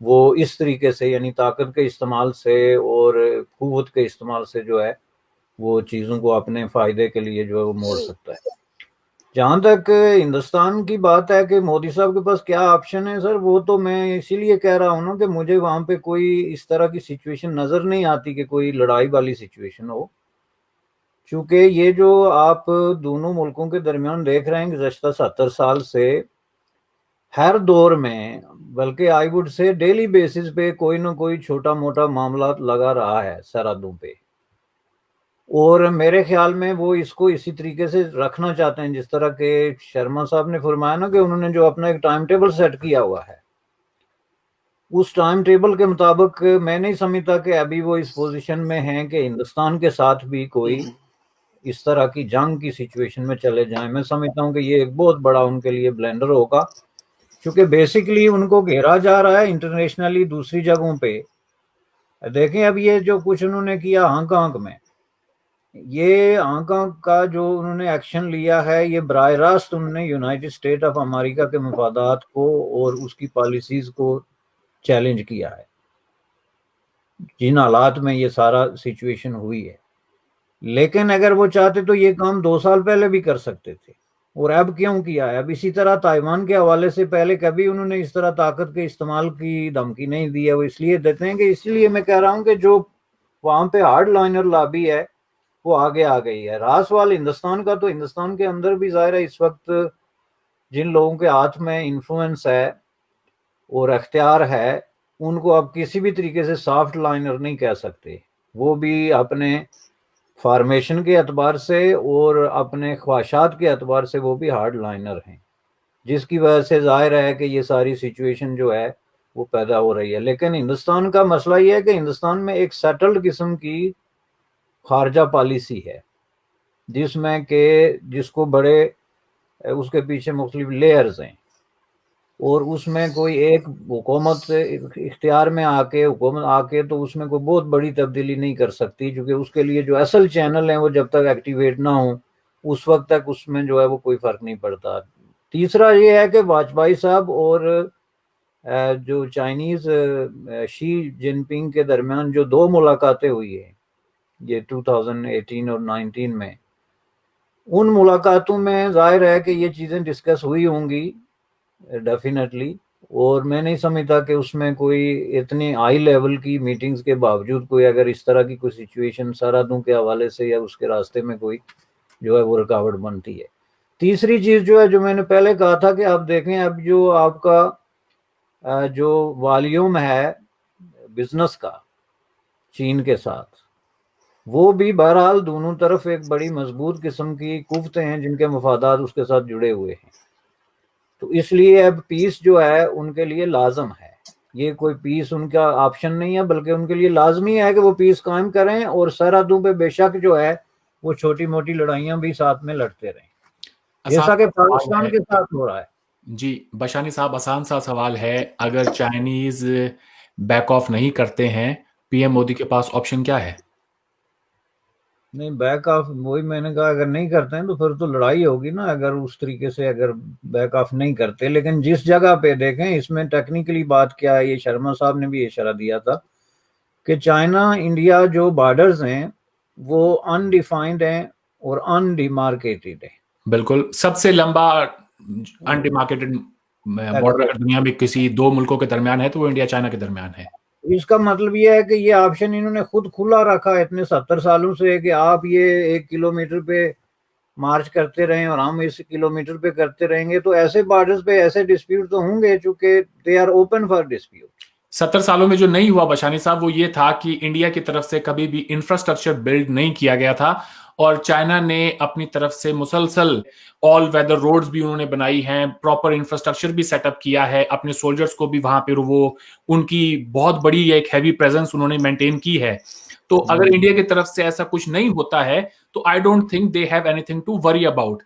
वो इस तरीके से यानी ताकत के इस्तेमाल से और क़ुव्वत के इस्तेमाल से जो है वो चीज़ों को अपने फ़ायदे के लिए जो है वो मोड़ सकता है। जहाँ तक हिंदुस्तान की बात है कि मोदी साहब के पास क्या ऑप्शन है सर, वो तो मैं इसीलिए कह रहा हूँ ना कि मुझे वहाँ पे कोई इस तरह की सिचुएशन नज़र नहीं आती कि कोई लड़ाई वाली सिचुएशन हो, चूँकि ये जो आप दोनों मुल्कों के दरमियान देख रहे हैं गुज़श्ता 70 साल से हर दौर में, बल्कि I would say daily basis पे कोई ना कोई छोटा मोटा मामला लगा रहा है सरहदों पे, और मेरे ख्याल में वो इसको इसी तरीके से रखना चाहते हैं जिस तरह के शर्मा साहब ने फरमाया ना कि उन्होंने जो अपना एक टाइम टेबल सेट किया हुआ है, उस टाइम टेबल के मुताबिक मैं नहीं समझता कि अभी वो इस पोजीशन में हैं कि हिंदुस्तान के साथ भी कोई इस तरह की जंग की सिचुएशन में चले जाएं। मैं समझता हूं कि ये एक बहुत बड़ा उनके लिए ब्लेंडर होगा, क्योंकि बेसिकली उनको घेरा जा रहा है इंटरनेशनली दूसरी जगहों पे। देखें अब ये जो कुछ उन्होंने किया हांगकांग में, ये हांगकांग का जो उन्होंने एक्शन लिया है, ये बराह रास्त उन्होंने यूनाइटेड स्टेट ऑफ अमेरिका के मफादात को और उसकी पॉलिसीज को चैलेंज किया है, जिन हालात में ये सारा सिचुएशन हुई है। लेकिन अगर वो चाहते तो ये काम 2 साल पहले भी कर सकते थे, और अब क्यों किया है? अब इसी तरह ताइवान के हवाले से पहले कभी उन्होंने इस तरह ताकत के इस्तेमाल की धमकी नहीं दी है। वो इसलिए देते हैं कि, इसलिए मैं कह रहा हूँ कि जो वहाँ पे हार्ड लाइनर लॉबी है वो आगे आ गई है। रहा सवाल हिंदुस्तान का, तो हिंदुस्तान के अंदर भी जाहिर है इस वक्त जिन लोगों के हाथ में इन्फ्लुएंस है और अख्तियार है, उनको अब किसी भी तरीके से सॉफ्ट लाइनर नहीं कह सकते। वो भी अपने फॉर्मेशन के एतबार से और अपने ख्वाहिशात के एतबार से वो भी हार्ड लाइनर हैं, जिसकी वजह से जाहिर है कि ये सारी सिचुएशन जो है वो पैदा हो रही है। लेकिन हिंदुस्तान का मसला ये है कि हिंदुस्तान में एक सेटल्ड किस्म की खारजा पॉलिसी है, जिसमें के जिसको बड़े उसके पीछे मुख्तलिफ लेयर्स हैं, और उसमें कोई एक हुकूमत इख्तियार में आके तो उसमें कोई बहुत बड़ी तब्दीली नहीं कर सकती, क्योंकि उसके लिए जो असल चैनल हैं वो जब तक एक्टिवेट ना हो उस वक्त तक उसमें जो है वो कोई फ़र्क नहीं पड़ता। तीसरा ये है कि वाजपेयी साहब और जो चाइनीज़ शी जिनपिंग के दरमियान जो 2 मुलाकातें हुई है ये 2018 और 19 में, उन मुलाकातों में जाहिर है कि ये चीज़ें डिस्कस हुई होंगी डेफिनेटली, और मैं नहीं समझता कि उसमें कोई इतनी हाई लेवल की मीटिंग्स के बावजूद कोई अगर इस तरह की कोई सिचुएशन सरहदों के हवाले से या उसके रास्ते में कोई जो है वो रुकावट बनती है। तीसरी चीज जो है, जो मैंने पहले कहा था कि आप देखें अब जो आपका जो वॉल्यूम है बिजनेस का चीन के साथ, वो भी बहरहाल दोनों तरफ एक बड़ी मजबूत किस्म की कुव्वतें हैं जिनके मफादात उसके साथ जुड़े हुए हैं। तो इसलिए अब पीस जो है उनके लिए लाजम है, ये कोई पीस उनका ऑप्शन नहीं है, बल्कि उनके लिए लाजमी है कि वो पीस कायम करें और सरहदों पे बेशक जो है वो छोटी मोटी लड़ाइयां भी साथ में लड़ते रहें, जैसा कि पाकिस्तान के साथ हो रहा है। जी बशानी साहब, आसान सा सवाल है, अगर चाइनीज बैक ऑफ नहीं करते हैं, पीएम मोदी के पास ऑप्शन क्या है? नहीं, बैक ऑफ वही मैंने कहा, अगर नहीं करते हैं तो फिर तो लड़ाई होगी ना, अगर उस तरीके से अगर बैक ऑफ नहीं करते। लेकिन जिस जगह पे देखें, इसमें टेक्निकली बात क्या है, ये शर्मा साहब ने भी इशारा दिया था कि चाइना इंडिया जो बॉर्डर्स हैं वो अनडिफाइंड हैं और अनडिमार्केटेड है। बिल्कुल, सबसे लंबा अनडिमार्केटेड बॉर्डर अगर दुनिया में किसी दो मुल्कों के दरमियान है तो वो इंडिया चाइना के दरमियान है। इसका मतलब ये है कि ये ऑप्शन इन्होंने खुद खुला रखा है इतने 70 सालों से कि आप ये 1 किलोमीटर पे मार्च करते रहें और हम इस किलोमीटर पे करते रहेंगे, तो ऐसे बॉर्डर्स पे ऐसे डिस्प्यूट तो होंगे चूंकि they are open for dispute. 70 सालों में जो नहीं हुआ बशानी साहब, वो ये था कि इंडिया की तरफ से कभी भी इंफ्रास्ट्रक्चर बिल्ड नहीं किया गया था और चाइना ने अपनी तरफ से मुसलसल ऑल वेदर रोड्स भी उन्होंने बनाई हैं, प्रॉपर इंफ्रास्ट्रक्चर भी सेटअप किया है, अपने सोल्जर्स को भी वहां पे वो उनकी बहुत बड़ी एक हैवी प्रेजेंस उन्होंने मेंटेन की है। तो अगर इंडिया की तरफ से ऐसा कुछ नहीं होता है तो I don't think they have anything to worry about.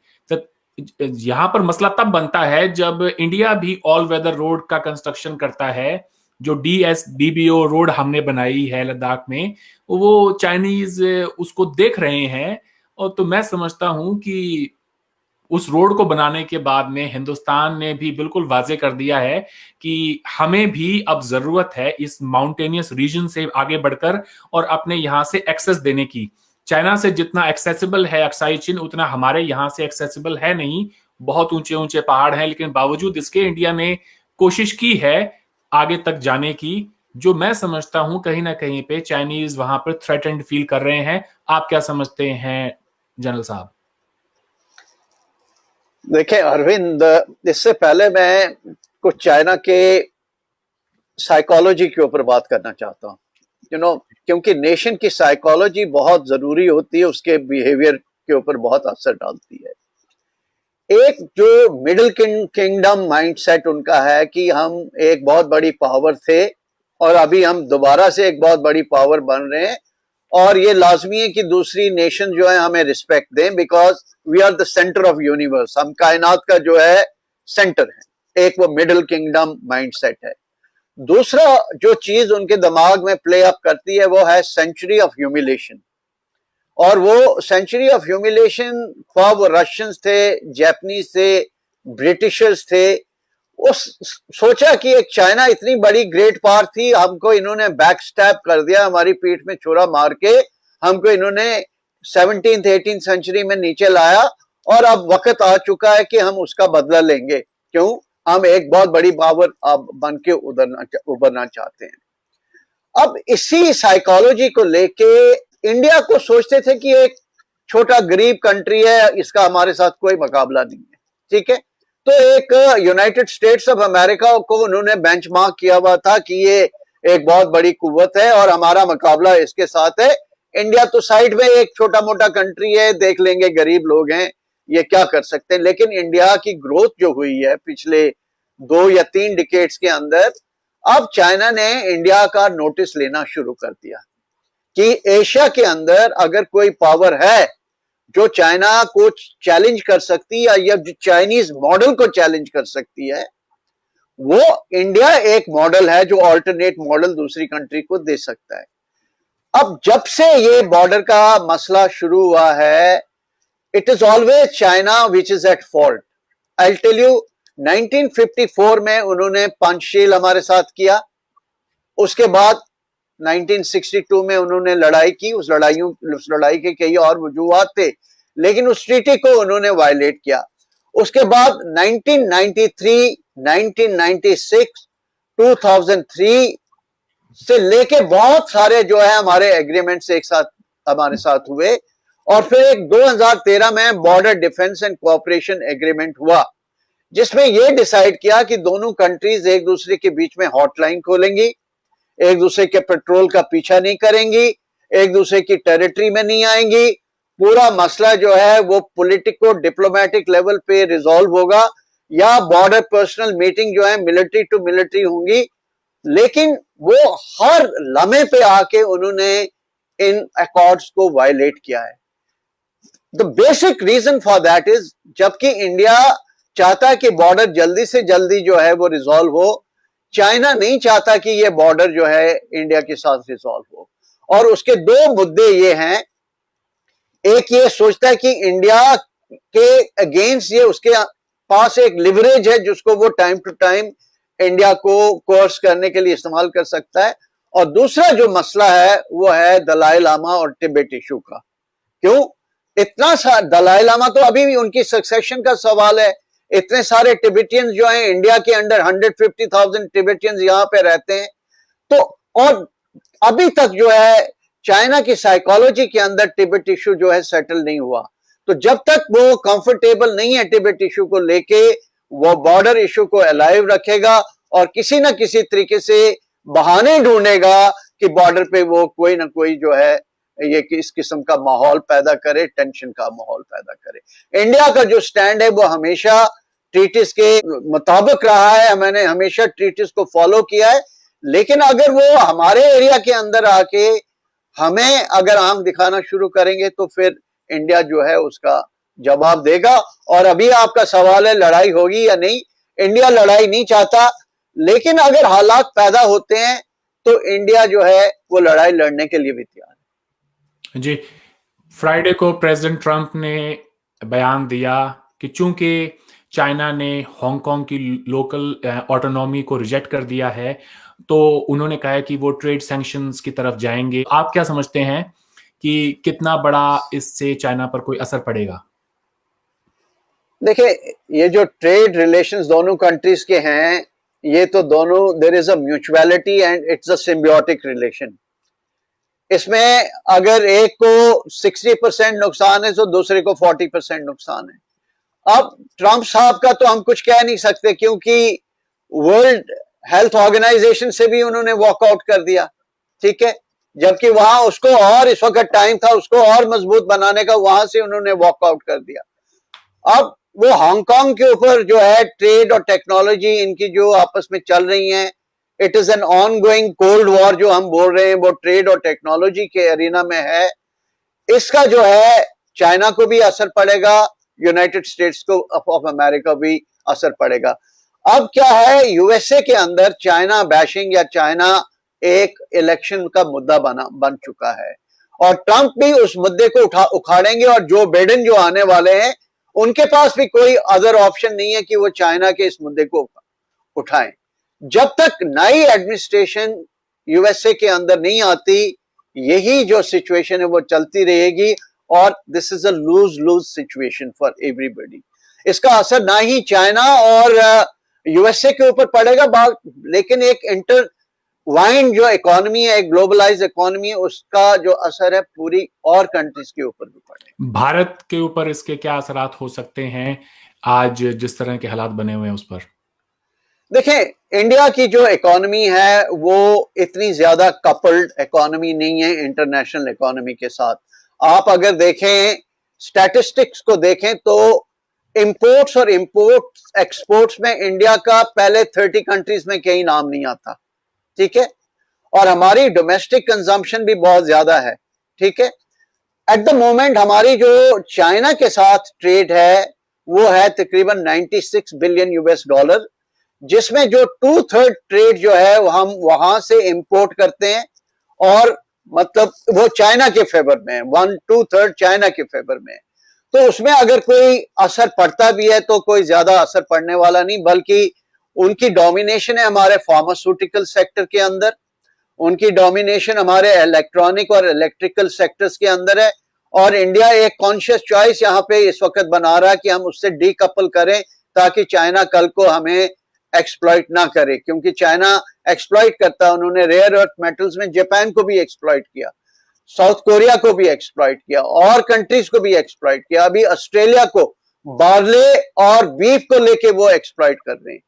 यहां पर मसला तब बनता है जब इंडिया भी ऑल वेदर रोड का कंस्ट्रक्शन करता है। जो DSDBO रोड हमने बनाई है लद्दाख में, वो चाइनीज उसको देख रहे हैं। और तो मैं समझता हूं कि उस रोड को बनाने के बाद में हिंदुस्तान ने भी बिल्कुल वाजे कर दिया है कि हमें भी अब जरूरत है इस माउंटेनियस रीजन से आगे बढ़कर और अपने यहां से एक्सेस देने की। चाइना से जितना एक्सेसिबल है अक्साई चीन, उतना हमारे यहां से एक्सेसिबल है नहीं। बहुत ऊंचे ऊंचे पहाड़ हैं, लेकिन बावजूद इसके इंडिया ने कोशिश की है आगे तक जाने की, जो मैं समझता हूं कहीं ना कहीं पे चाइनीज वहां पर थ्रेटेंड फील कर रहे हैं। आप क्या समझते हैं जनरल साहब? देखिए अरविंद, इससे पहले मैं कुछ चाइना के साइकोलॉजी के ऊपर बात करना चाहता हूँ। क्योंकि नेशन की साइकोलॉजी बहुत जरूरी होती है, उसके बिहेवियर के ऊपर बहुत असर डालती है। एक जो मिडिल किंगडम माइंडसेट उनका है कि हम एक बहुत बड़ी पावर थे और अभी हम दोबारा से एक बहुत बड़ी पावर बन रहे हैं, और ये लाजमी है कि दूसरी नेशन जो है हमें रिस्पेक्ट दें, because we are the centre of universe, हम कायनात का जो है सेंटर है। एक वो मिडिल किंगडम माइंडसेट है। दूसरा जो चीज उनके दिमाग में प्ले अप करती है वो है सेंचुरी ऑफ ह्यूमिलेशन। और वो सेंचुरी ऑफ ह्यूमिलेशन, ख्वाह वो रशियंस थे, जापानीज थे, ब्रिटिशर्स थे, उस सोचा कि एक चाइना इतनी बड़ी ग्रेट पावर थी, हमको इन्होंने बैक स्टैप कर दिया, हमारी पीठ में छुरा मार के हमको इन्होंने 17th 18th सेंचुरी में नीचे लाया, और अब वक्त आ चुका है कि हम उसका बदला लेंगे। क्यों? हम एक बहुत बड़ी पावर अब बन के उभरना चाहते हैं। अब इसी साइकोलॉजी को लेके इंडिया को सोचते थे कि एक छोटा गरीब कंट्री है, इसका हमारे साथ कोई मुकाबला नहीं है, ठीक है। तो एक यूनाइटेड स्टेट्स ऑफ अमेरिका को उन्होंने बेंचमार्क किया हुआ था कि ये एक बहुत बड़ी कुव्वत है और हमारा मुकाबला इसके साथ है। इंडिया तो साइड में एक छोटा मोटा कंट्री है, देख लेंगे, गरीब लोग हैं, ये क्या कर सकते हैं। लेकिन इंडिया की ग्रोथ जो हुई है पिछले 2 या 3 डिकेड्स के अंदर, अब चाइना ने इंडिया का नोटिस लेना शुरू कर दिया कि एशिया के अंदर अगर कोई पावर है जो चाइना को चैलेंज कर सकती है या जो चाइनीज मॉडल को चैलेंज कर सकती है, वो इंडिया एक मॉडल है जो अल्टरनेट मॉडल दूसरी कंट्री को दे सकता है। अब जब से ये बॉर्डर का मसला शुरू हुआ है, it is always China which is at fault. I tell you, 1954 में उन्होंने पंचशील हमारे साथ किया, उसके बाद 1962 में उन्होंने लड़ाई की, उस लड़ाई के कई और वजूहात थे, लेकिन उस ट्रीटी को उन्होंने वायलेट किया। उसके बाद 1993, 1996, 2003 से लेके बहुत सारे जो है हमारे एग्रीमेंट्स एक साथ हमारे साथ हुए, और फिर एक 2013 में border defence and cooperation agreement हुआ, जिसमें यह डिसाइड किया कि दोनों कंट्रीज एक दूसरे के बीच में हॉटलाइन खोलेंगी, एक दूसरे के पेट्रोल का पीछा नहीं करेंगी, एक दूसरे की टेरिटरी में नहीं आएंगी, पूरा मसला जो है वो पॉलिटिको डिप्लोमेटिक लेवल पे रिजॉल्व होगा, या बॉर्डर पर्सनल मीटिंग जो है मिलिट्री टू मिलिट्री होंगी। लेकिन वो हर लम्हे पे आके उन्होंने इन अकॉर्ड्स को वायलेट किया है। The basic reason for that is, जबकि इंडिया चाहता है कि बॉर्डर जल्दी से जल्दी जो है वो रिजॉल्व हो, चाइना नहीं चाहता कि ये बॉर्डर जो है इंडिया के साथ रिजॉल्व हो। और उसके दो मुद्दे ये हैं, एक ये सोचता है कि इंडिया के अगेंस्ट ये उसके पास एक लिवरेज है जिसको वो टाइम टू टाइम इंडिया को कोर्स करने के लिए इस्तेमाल कर सकता है। और दूसरा जो मसला है वो है दलाई लामा और तिब्बत इशू का। क्यों इतना सा दलाई लामा, तो अभी भी उनकी सक्सेशन का सवाल है। इतने सारे टिबेटियंस जो हैं इंडिया के अंडर, 150,000 टिबेटियंस यहां पे रहते हैं। तो और अभी तक जो है चाइना की साइकोलॉजी के अंदर तिब्बत इशू जो है सेटल नहीं हुआ। तो जब तक वो कंफर्टेबल नहीं है तिब्बत इशू को लेके, वो बॉर्डर इशू को अलाइव रखेगा और किसी ना किसी तरीके से बहाने ढूंढेगा कि बॉर्डर पे वो कोई ना कोई जो है ये इस किस्म का माहौल पैदा करे, टेंशन का माहौल पैदा करे। इंडिया का जो स्टैंड है वो हमेशा ट्रीटिस के मुताबिक रहा है, मैंने हमेशा ट्रीटिस को फॉलो किया है। लेकिन अगर वो हमारे एरिया के अंदर आके हमें अगर आंख दिखाना शुरू करेंगे तो फिर इंडिया जो है उसका जवाब देगा। और अभी आपका सवाल है लड़ाई होगी या नहीं, इंडिया लड़ाई नहीं चाहता, लेकिन अगर हालात पैदा होते हैं तो इंडिया जो है वो लड़ाई लड़ने के लिए भी तैयार है। जी, फ्राइडे को प्रेसिडेंट ट्रंप ने बयान दिया कि चूंकि चाइना ने हांगकांग की लोकल ऑटोनॉमी को रिजेक्ट कर दिया है, तो उन्होंने कहा है कि वो ट्रेड सैंक्शंस की तरफ जाएंगे। आप क्या समझते हैं कि कितना बड़ा इससे चाइना पर कोई असर पड़ेगा? देखिए, ये जो ट्रेड रिलेशंस दोनों कंट्रीज के हैं, ये तो दोनों there is a mutuality and it's a symbiotic relation. इसमें अगर एक को 60% नुकसान है तो दूसरे को 40% नुकसान है। अब ट्रंप साहब का तो हम कुछ कह नहीं सकते, क्योंकि वर्ल्ड हेल्थ ऑर्गेनाइजेशन से भी उन्होंने वॉकआउट कर दिया, ठीक है, जबकि वहां उसको और इस वक्त टाइम था उसको और मजबूत बनाने का, वहां से उन्होंने वॉकआउट कर दिया। अब वो हांगकांग के ऊपर जो है ट्रेड और टेक्नोलॉजी इनकी जो आपस में चल रही है, it is an on going cold war जो हम बोल रहे हैं, वो ट्रेड और टेक्नोलॉजी के एरिना में है। इसका जो है चाइना को भी असर पड़ेगा, यूनाइटेड स्टेट्स को ऑफ अमेरिका भी असर पड़ेगा। अब क्या है, यूएसए के अंदर चाइना बैशिंग या चाइना एक इलेक्शन का मुद्दा बन चुका है, और ट्रंप भी उस मुद्दे को उखाड़ेंगे। और जो बाइडेन जो आने वाले हैं, उनके पास भी कोई अदर ऑप्शन नहीं है कि वो चाइना के इस मुद्दे को उठाएं। जब तक नई एडमिनिस्ट्रेशन यूएसए के अंदर नहीं आती, यही जो सिचुएशन है वो चलती रहेगी, और this is a lose lose situation for everybody. इसका असर ना ही चाइना और यूएसए के ऊपर पड़ेगा, लेकिन एक इंटरवाइंड जो इकोनॉमी है, एक ग्लोबलाइज इकोनॉमी है, उसका जो असर है पूरी और कंट्रीज के ऊपर भी पड़ेगा। भारत के ऊपर इसके क्या असरात हो सकते हैं आज जिस तरह के हालात बने हुए हैं उस पर? देखें, इंडिया की जो इकोनॉमी है वो इतनी ज्यादा कपल्ड इकोनॉमी नहीं है इंटरनेशनल इकोनॉमी के साथ। आप अगर देखें, स्टैटिस्टिक्स को देखें, तो इंपोर्ट्स और एक्सपोर्ट्स में इंडिया का पहले 30 कंट्रीज में कहीं नाम नहीं आता, ठीक है, और हमारी डोमेस्टिक कंजम्पशन भी बहुत ज्यादा है, ठीक है। एट द मोमेंट हमारी जो चाइना के साथ ट्रेड है वो है तकरीबन 96 बिलियन यूएस डॉलर, जिसमें जो 2/3 ट्रेड जो है हम वहां से इंपोर्ट करते हैं, और मतलब वो चाइना के फेवर में है, 1/2 चाइना के फेवर में है। तो उसमें अगर कोई असर पड़ता भी है तो कोई ज्यादा असर पड़ने वाला नहीं, बल्कि उनकी डोमिनेशन है हमारे फार्मास्यूटिकल सेक्टर के अंदर, उनकी डोमिनेशन हमारे इलेक्ट्रॉनिक और इलेक्ट्रिकल सेक्टर्स के अंदर है। और इंडिया एक कॉन्शियस चॉइस यहाँ पे इस वक्त बना रहा है कि हम उससे डीकपल करें, ताकि चाइना कल को हमें एक्सप्लॉइट ना करे, क्योंकि चाइना एक्सप्लॉइट करता है। उन्होंने रेयर अर्थ मेटल्स में जापान को भी एक्सप्लॉइट किया। साउथ कोरिया को भी एक्सप्लॉइट किया और कंट्रीज को भी एक्सप्लॉइट किया। अभी ऑस्ट्रेलिया को बार्ले और बीफ को लेके वो एक्सप्लॉइट कर रहे हैं।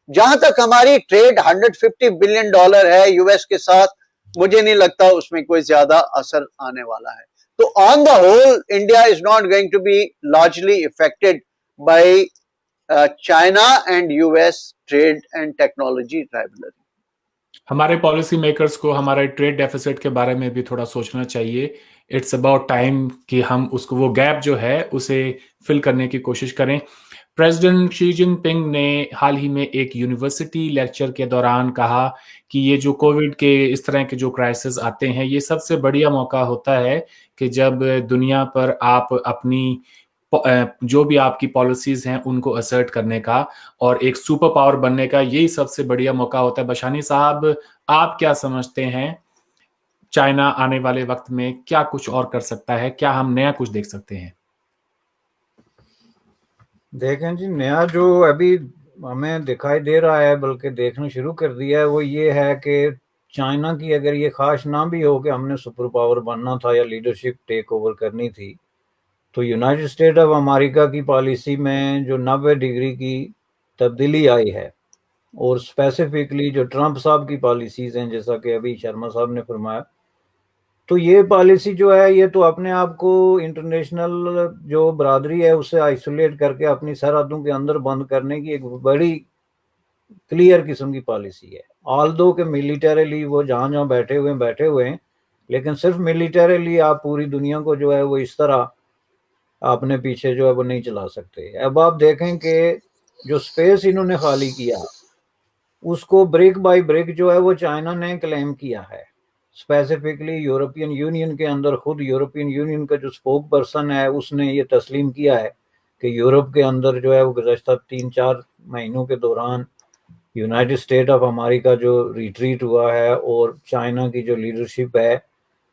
जहां तक हमारी ट्रेड $150 बिलियन है यूएस के साथ, मुझे नहीं लगता उसमें कोई ज्यादा असर आने वाला है। तो on the whole India is not going to be largely affected by China and US trade and technology rivalry. हमारे पॉलिसी मेकर्स को हमारे ट्रेड डेफिसिट के बारे में भी थोड़ा सोचना चाहिए। इट्स अबाउट टाइम कि हम उसको, वो गैप जो है उसे फिल करने की कोशिश करें। प्रेसिडेंट शी जिनपिंग ने हाल ही में एक यूनिवर्सिटी लेक्चर के दौरान कहा कि ये जो कोविड के इस तरह के जो क्राइसिस आते हैं, ये सबसे बढ़िया मौका होता है कि जब दुनिया पर आप अपनी जो भी आपकी पॉलिसीज हैं उनको असर्ट करने का और एक सुपर पावर बनने का, यही सबसे बढ़िया मौका होता है। बशानी साहब, आप क्या समझते हैं, चाइना आने वाले वक्त में क्या कुछ और कर सकता है? क्या हम नया कुछ देख सकते हैं? देखें जी, नया जो अभी हमें दिखाई दे रहा है, बल्कि देखना शुरू कर दिया है, वो ये है कि चाइना की अगर ये ख्वाहिश ना भी हो कि हमने सुपर पावर बनना था या लीडरशिप टेक ओवर करनी थी, तो यूनाइटेड स्टेट ऑफ अमेरिका की पॉलिसी में जो 90 डिग्री की तब्दीली आई है, और स्पेसिफिकली जो ट्रंप साहब की पॉलिसीज हैं, जैसा कि अभी शर्मा साहब ने फरमाया, तो ये पॉलिसी जो है ये तो अपने आप को इंटरनेशनल जो बरादरी है उससे आइसोलेट करके अपनी सरहदों के अंदर बंद करने की एक बड़ी क्लियर किस्म की पॉलिसी है। ऑल दो के मिलिटरीली वो जहाँ जहाँ बैठे हुए हैं, लेकिन सिर्फ मिलिटरीली आप पूरी दुनिया को जो है वो इस तरह अपने पीछे जो है वो नहीं चला सकते। अब आप देखें कि जो स्पेस इन्होंने खाली किया, उसको ब्रिक बाय ब्रिक जो है वो चाइना ने क्लेम किया है। स्पेसिफिकली यूरोपियन यूनियन के अंदर खुद यूरोपियन यूनियन का जो स्पोक पर्सन है उसने ये तस्लीम किया है कि यूरोप के अंदर जो है वो गुज़श्ता 3-4 महीनों के दौरान यूनाइटेड स्टेट ऑफ अमेरिका जो रिट्रीट हुआ है और चाइना की जो लीडरशिप है,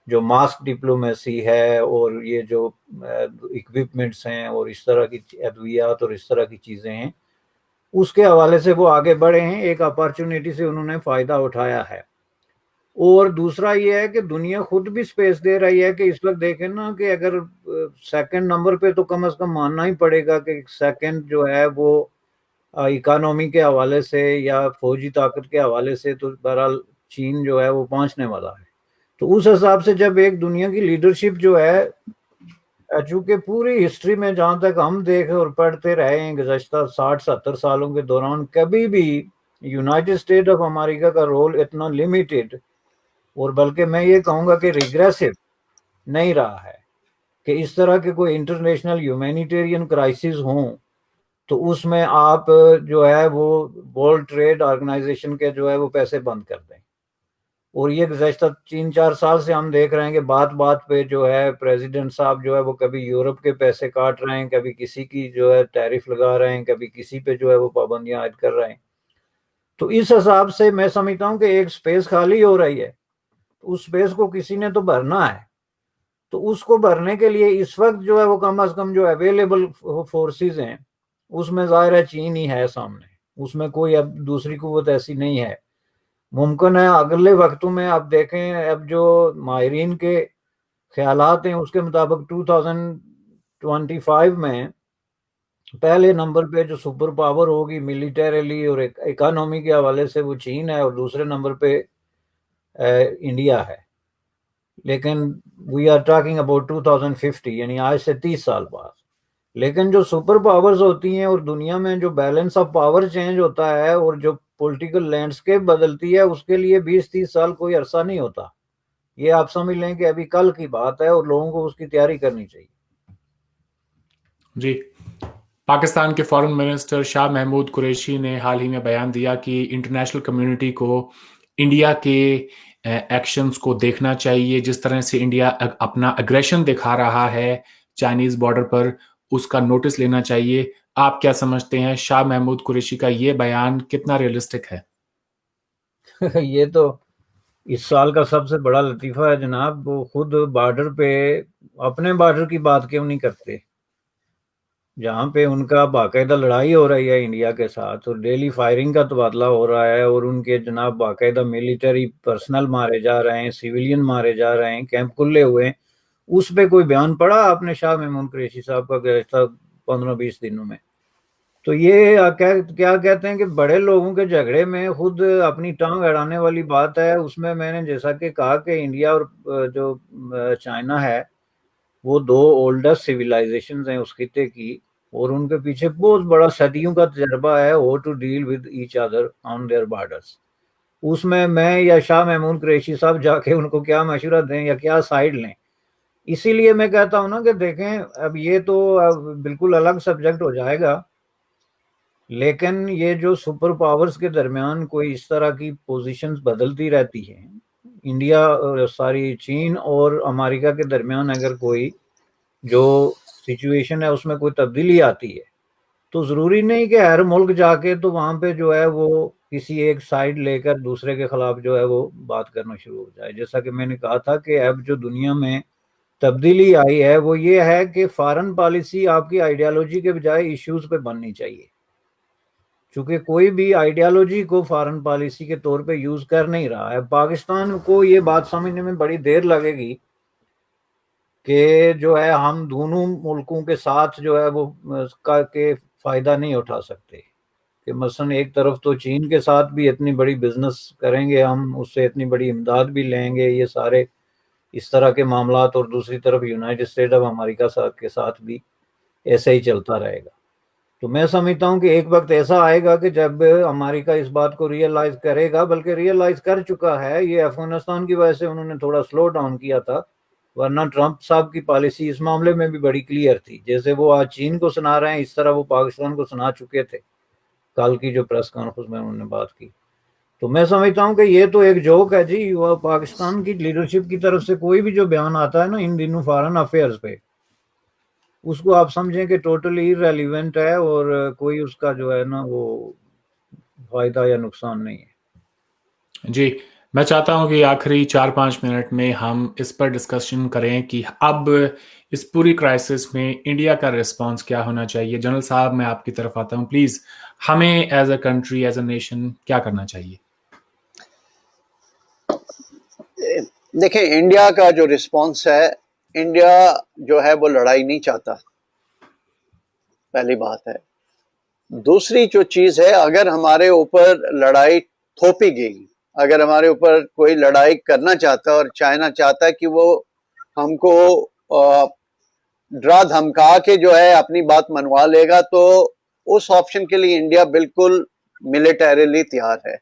जो मास्क डिप्लोमेसी है और ये जो इक्विपमेंट्स हैं और इस तरह की अद्वियात और इस तरह की चीज़ें हैं, उसके हवाले से वो आगे बढ़े हैं। एक अपॉर्चुनिटी से उन्होंने फ़ायदा उठाया है। और दूसरा ये है कि दुनिया खुद भी स्पेस दे रही है कि इस वक्त देखें ना कि अगर सेकंड नंबर पे तो कम से कम मानना ही पड़ेगा कि सेकंड जो है वो इकोनॉमी के हवाले से या फौजी ताकत के हवाले से तो बहरहाल चीन जो है वो पहुंचने वाला है। तो उस हिसाब से जब एक दुनिया की लीडरशिप जो है, चूंकि पूरी हिस्ट्री में जहाँ तक हम देख और पढ़ते रहे हैं गुज़श्ता 60-70 सालों के दौरान, कभी भी यूनाइटेड स्टेट ऑफ अमेरिका का रोल इतना लिमिटेड और बल्कि मैं ये कहूँगा कि रिग्रेसिव नहीं रहा है कि इस तरह के कोई इंटरनेशनल ह्यूमैनिटेरियन क्राइसिस हों तो उसमें आप जो है वो वर्ल्ड ट्रेड ऑर्गेनाइजेशन के जो है वो पैसे बंद कर दें। और ये गुज़श्ता 3-4 साल से हम देख रहे हैं कि बात बात पे जो है प्रेसिडेंट साहब जो है वो कभी यूरोप के पैसे काट रहे हैं, कभी किसी की जो है टैरिफ लगा रहे हैं, कभी किसी पे जो है वो पाबंदियां आयद कर रहे हैं। तो इस हिसाब से मैं समझता हूँ कि एक स्पेस खाली हो रही है, तो उस स्पेस को किसी ने तो भरना है। तो उसको भरने के लिए इस वक्त जो है वो कम से कम जो अवेलेबल फोर्सेस हैं उसमें जाहिर है चीन ही है सामने, उसमें कोई अब दूसरी कुव्वत ऐसी नहीं है। मुमकिन है अगले वक्तों में आप देखें, अब जो माहिरीन के ख्यालात हैं उसके मुताबिक 2025 में पहले नंबर पे जो सुपर पावर होगी मिलिटरीली और इकोनॉमी के हवाले से वो चीन है और दूसरे नंबर पे इंडिया है। लेकिन वी आर टॉकिंग अबाउट 2050, यानी आज से 30 साल बाद। लेकिन जो सुपर पावर्स होती हैं और दुनिया में जो बैलेंस ऑफ पावर चेंज होता है और जो पॉलिटिकल लैंडस्केप बदलती है, उसके लिए 20-30 साल कोई अरसा नहीं होता। ये आप समझ लें कि अभी कल की बात है और लोगों को उसकी तैयारी करनी चाहिए। जी, पाकिस्तान के फॉरेन मिनिस्टर शाह महमूद कुरैशी ने हाल ही में बयान दिया कि इंटरनेशनल कम्युनिटी को इंडिया के एक्शंस को देखना चाहिए। जिस तरह से इंडिया अपना अग्रेशन दिखा रहा है चाइनीज बॉर्डर पर, उसका नोटिस लेना चाहिए। आप क्या समझते हैं, शाह महमूद कुरैशी का ये बयान कितना रियलिस्टिक है? ये तो इस साल का सबसे बड़ा लतीफा है जनाब। वो खुद बॉर्डर पे अपने बॉर्डर की बात क्यों नहीं करते? जहाँ पे उनका बाकायदा लड़ाई हो रही है इंडिया के साथ और डेली फायरिंग का तबादला हो रहा है और उनके जनाब बाकायदा मिलिट्री पर्सनल मारे जा रहे हैं, सिविलियन मारे जा रहे हैं, कैंप खुले हुए हैं, उस पे कोई बयान पड़ा आपने शाह महमूद कुरैशी साहब का गुज़श्ता 15-20 दिनों में? तो ये क्या कहते हैं कि बड़े लोगों के झगड़े में खुद अपनी टांग अड़ाने वाली बात है। उसमें मैंने जैसा कि कहा कि इंडिया और जो चाइना है वो दो ओल्डेस्ट सिविलाइजेशंस हैं उस खिते की और उनके पीछे बहुत बड़ा सदियों का तजर्बा है how to deal with each other on their borders. उसमें मैं या शाह महमूद कुरैशी साहब जाके उनको क्या मशवरा दें या क्या साइड लें? इसीलिए मैं कहता हूं ना कि देखें, अब ये तो अब बिल्कुल अलग सब्जेक्ट हो जाएगा, लेकिन ये जो सुपर पावर्स के दरमियान कोई इस तरह की पोजीशंस बदलती रहती है, इंडिया सारी चीन और अमेरिका के दरमियान अगर कोई जो सिचुएशन है उसमें कोई तब्दीली आती है तो जरूरी नहीं कि हर मुल्क जाके तो वहां पे जो है वो किसी एक साइड लेकर दूसरे के खिलाफ जो है वो बात करना शुरू हो जाए। जैसा कि मैंने कहा था कि अब जो दुनिया में तब्दीली आई है वो ये है कि फॉरेन पॉलिसी आपकी आइडियोलॉजी के बजाय इश्यूज पे बननी चाहिए, क्योंकि कोई भी आइडियोलॉजी को फॉरेन पॉलिसी के तौर पे यूज कर नहीं रहा है। पाकिस्तान को ये बात समझने में बड़ी देर लगेगी कि जो है हम दोनों मुल्कों के साथ जो है वो के फायदा नहीं उठा सकते कि मसलन एक तरफ तो चीन के साथ भी इतनी बड़ी बिजनेस करेंगे हम, उससे इतनी बड़ी इमदाद भी लेंगे, ये सारे इस तरह के मामलात, और दूसरी तरफ यूनाइटेड स्टेट ऑफ अमेरिका के साथ भी ऐसा ही चलता रहेगा। तो मैं समझता हूँ कि एक वक्त ऐसा आएगा कि जब अमेरिका इस बात को रियलाइज करेगा, बल्कि रियलाइज कर चुका है। ये अफगानिस्तान की वजह से उन्होंने थोड़ा स्लो डाउन किया था, वरना ट्रंप साहब की पॉलिसी इस मामले में भी बड़ी क्लियर थी। जैसे वो आज चीन को सुना रहे हैं इस तरह वो पाकिस्तान को सुना चुके थे। कल की जो प्रेस कॉन्फ्रेंस में उन्होंने बात की, तो मैं समझता हूँ कि ये तो एक जोक है जी। वह पाकिस्तान की लीडरशिप की तरफ से कोई भी जो बयान आता है ना इन दिनों फॉरेन अफेयर्स पे, उसको आप समझें कि टोटली इररिलेवेंट है और कोई उसका जो है ना वो फायदा या नुकसान नहीं है। जी, मैं चाहता हूं कि आखिरी 4-5 मिनट में हम इस पर डिस्कशन करें कि अब इस पूरी क्राइसिस में इंडिया का रिस्पांस क्या होना चाहिए। जनरल साहब, मैं आपकी तरफ आता हूं, प्लीज हमें as a country, as a nation क्या करना चाहिए? देखिए, इंडिया का जो रिस्पांस है, इंडिया जो है वो लड़ाई नहीं चाहता, पहली बात है। दूसरी जो चीज है, अगर हमारे ऊपर लड़ाई थोपी गई, अगर हमारे ऊपर कोई लड़ाई करना चाहता है और चाइना चाहता है कि वो हमको डरा धमका के जो है अपनी बात मनवा लेगा, तो उस ऑप्शन के लिए इंडिया बिल्कुल मिलिटरीली तैयार है।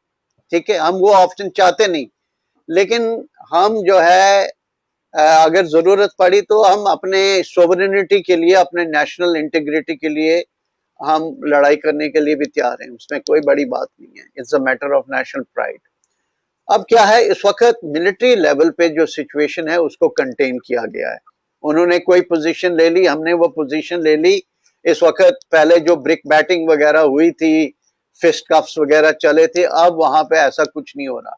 ठीक है, हम वो ऑप्शन चाहते नहीं, लेकिन हम जो है अगर जरूरत पड़ी तो हम अपने सोवरेनिटी के लिए, अपने नेशनल इंटीग्रिटी के लिए हम लड़ाई करने के लिए भी तैयार हैं। उसमें कोई बड़ी बात नहीं है। It's a matter of national pride. अब क्या है, इस वक्त मिलिट्री लेवल पे जो सिचुएशन है उसको कंटेन किया गया है। उन्होंने कोई पोजीशन ले ली, हमने वो पोजीशन ले ली। इस वक्त पहले जो ब्रिक बैटिंग वगैरह हुई थी, फिस्ट कफ्स वगैरह चले थे, अब वहां पे ऐसा कुछ नहीं हो रहा।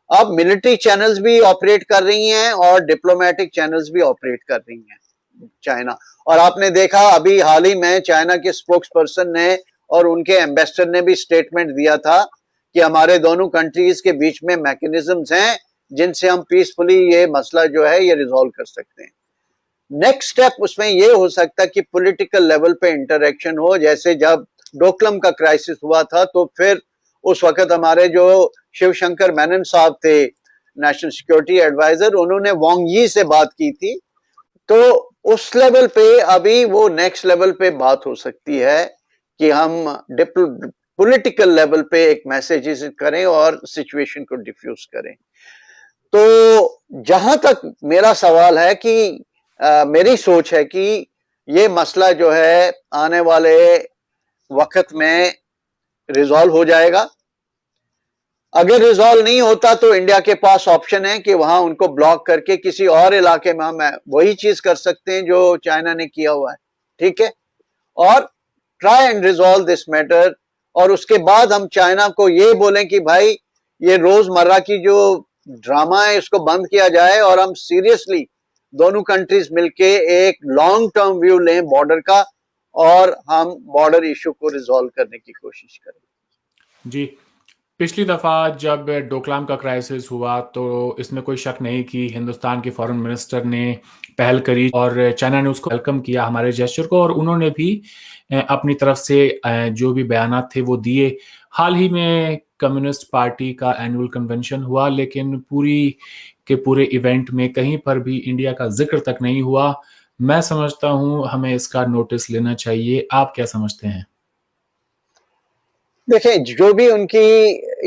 अब मिलिट्री चैनल्स भी ऑपरेट कर रही हैं और डिप्लोमेटिक चैनल्स भी ऑपरेट कर रही हैं चाइना। और आपने देखा अभी हाल ही में चाइना के स्पोक्स पर्सन ने और उनके एम्बेसडर ने भी स्टेटमेंट दिया था कि हमारे दोनों कंट्रीज के बीच में मैकेनिज्म्स हैं जिनसे हम पीसफुली ये मसला जो है ये रिजॉल्व कर सकते हैं। नेक्स्ट स्टेप उसमें ये हो सकता है कि पॉलिटिकल लेवल पे इंटरेक्शन हो। जैसे जब डोकलम का क्राइसिस हुआ था, तो फिर उस वक्त हमारे जो शिवशंकर मेनन साहब थे, नेशनल सिक्योरिटी एडवाइजर, उन्होंने वांग यी से बात की थी। तो उस लेवल पे अभी वो नेक्स्ट लेवल पे बात हो सकती है कि हम पॉलिटिकल लेवल पे एक मैसेज करें और सिचुएशन को डिफ्यूज करें। तो जहां तक मेरा सवाल है कि मेरी सोच है कि ये मसला जो है आने वाले वक्त में रिजॉल्व हो जाएगा। अगर रिजॉल्व नहीं होता तो इंडिया के पास ऑप्शन है कि वहां उनको ब्लॉक करके किसी और इलाके में हम वही चीज कर सकते हैं जो चाइना ने किया हुआ है। ठीक है, और try and resolve this matter. और उसके बाद हम चाइना को ये बोलें कि भाई ये रोजमर्रा की जो ड्रामा है इसको बंद किया जाए और हम सीरियसली दोनों कंट्रीज मिलके एक लॉन्ग टर्म व्यू लें बॉर्डर का और हम बॉर्डर इशू को रिजॉल्व करने की कोशिश करें। जी, पिछली दफ़ा जब डोकलाम का क्राइसिस हुआ तो इसमें कोई शक नहीं कि हिंदुस्तान के फॉरेन मिनिस्टर ने पहल करी और चाइना ने उसको वेलकम किया, हमारे जेस्चर को, और उन्होंने भी अपनी तरफ से जो भी बयानात थे वो दिए। हाल ही में कम्युनिस्ट पार्टी का एनुअल कन्वेंशन हुआ, लेकिन पूरी के पूरे इवेंट में कहीं पर भी इंडिया का जिक्र तक नहीं हुआ। मैं समझता हूं हमें इसका नोटिस लेना चाहिए। आप क्या समझते हैं? देखिए, जो भी उनकी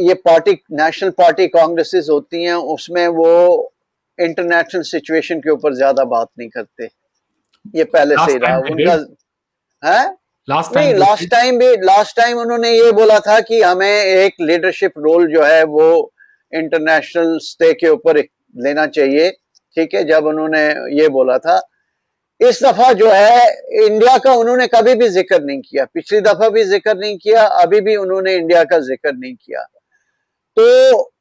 ये पार्टी, नेशनल पार्टी कांग्रेसेस होती हैं, उसमें वो इंटरनेशनल सिचुएशन के ऊपर ज्यादा बात नहीं करते। ये पहले से ही रहा उनका है। नहीं, लास्ट टाइम उन्होंने ये बोला था कि हमें एक लीडरशिप रोल जो है वो इंटरनेशनल स्टे के ऊपर लेना चाहिए, ठीक है, जब उन्होंने ये बोला था। इस दफा जो है इंडिया का उन्होंने कभी भी जिक्र नहीं किया, पिछली दफा भी जिक्र नहीं किया, अभी भी उन्होंने इंडिया का जिक्र नहीं किया। तो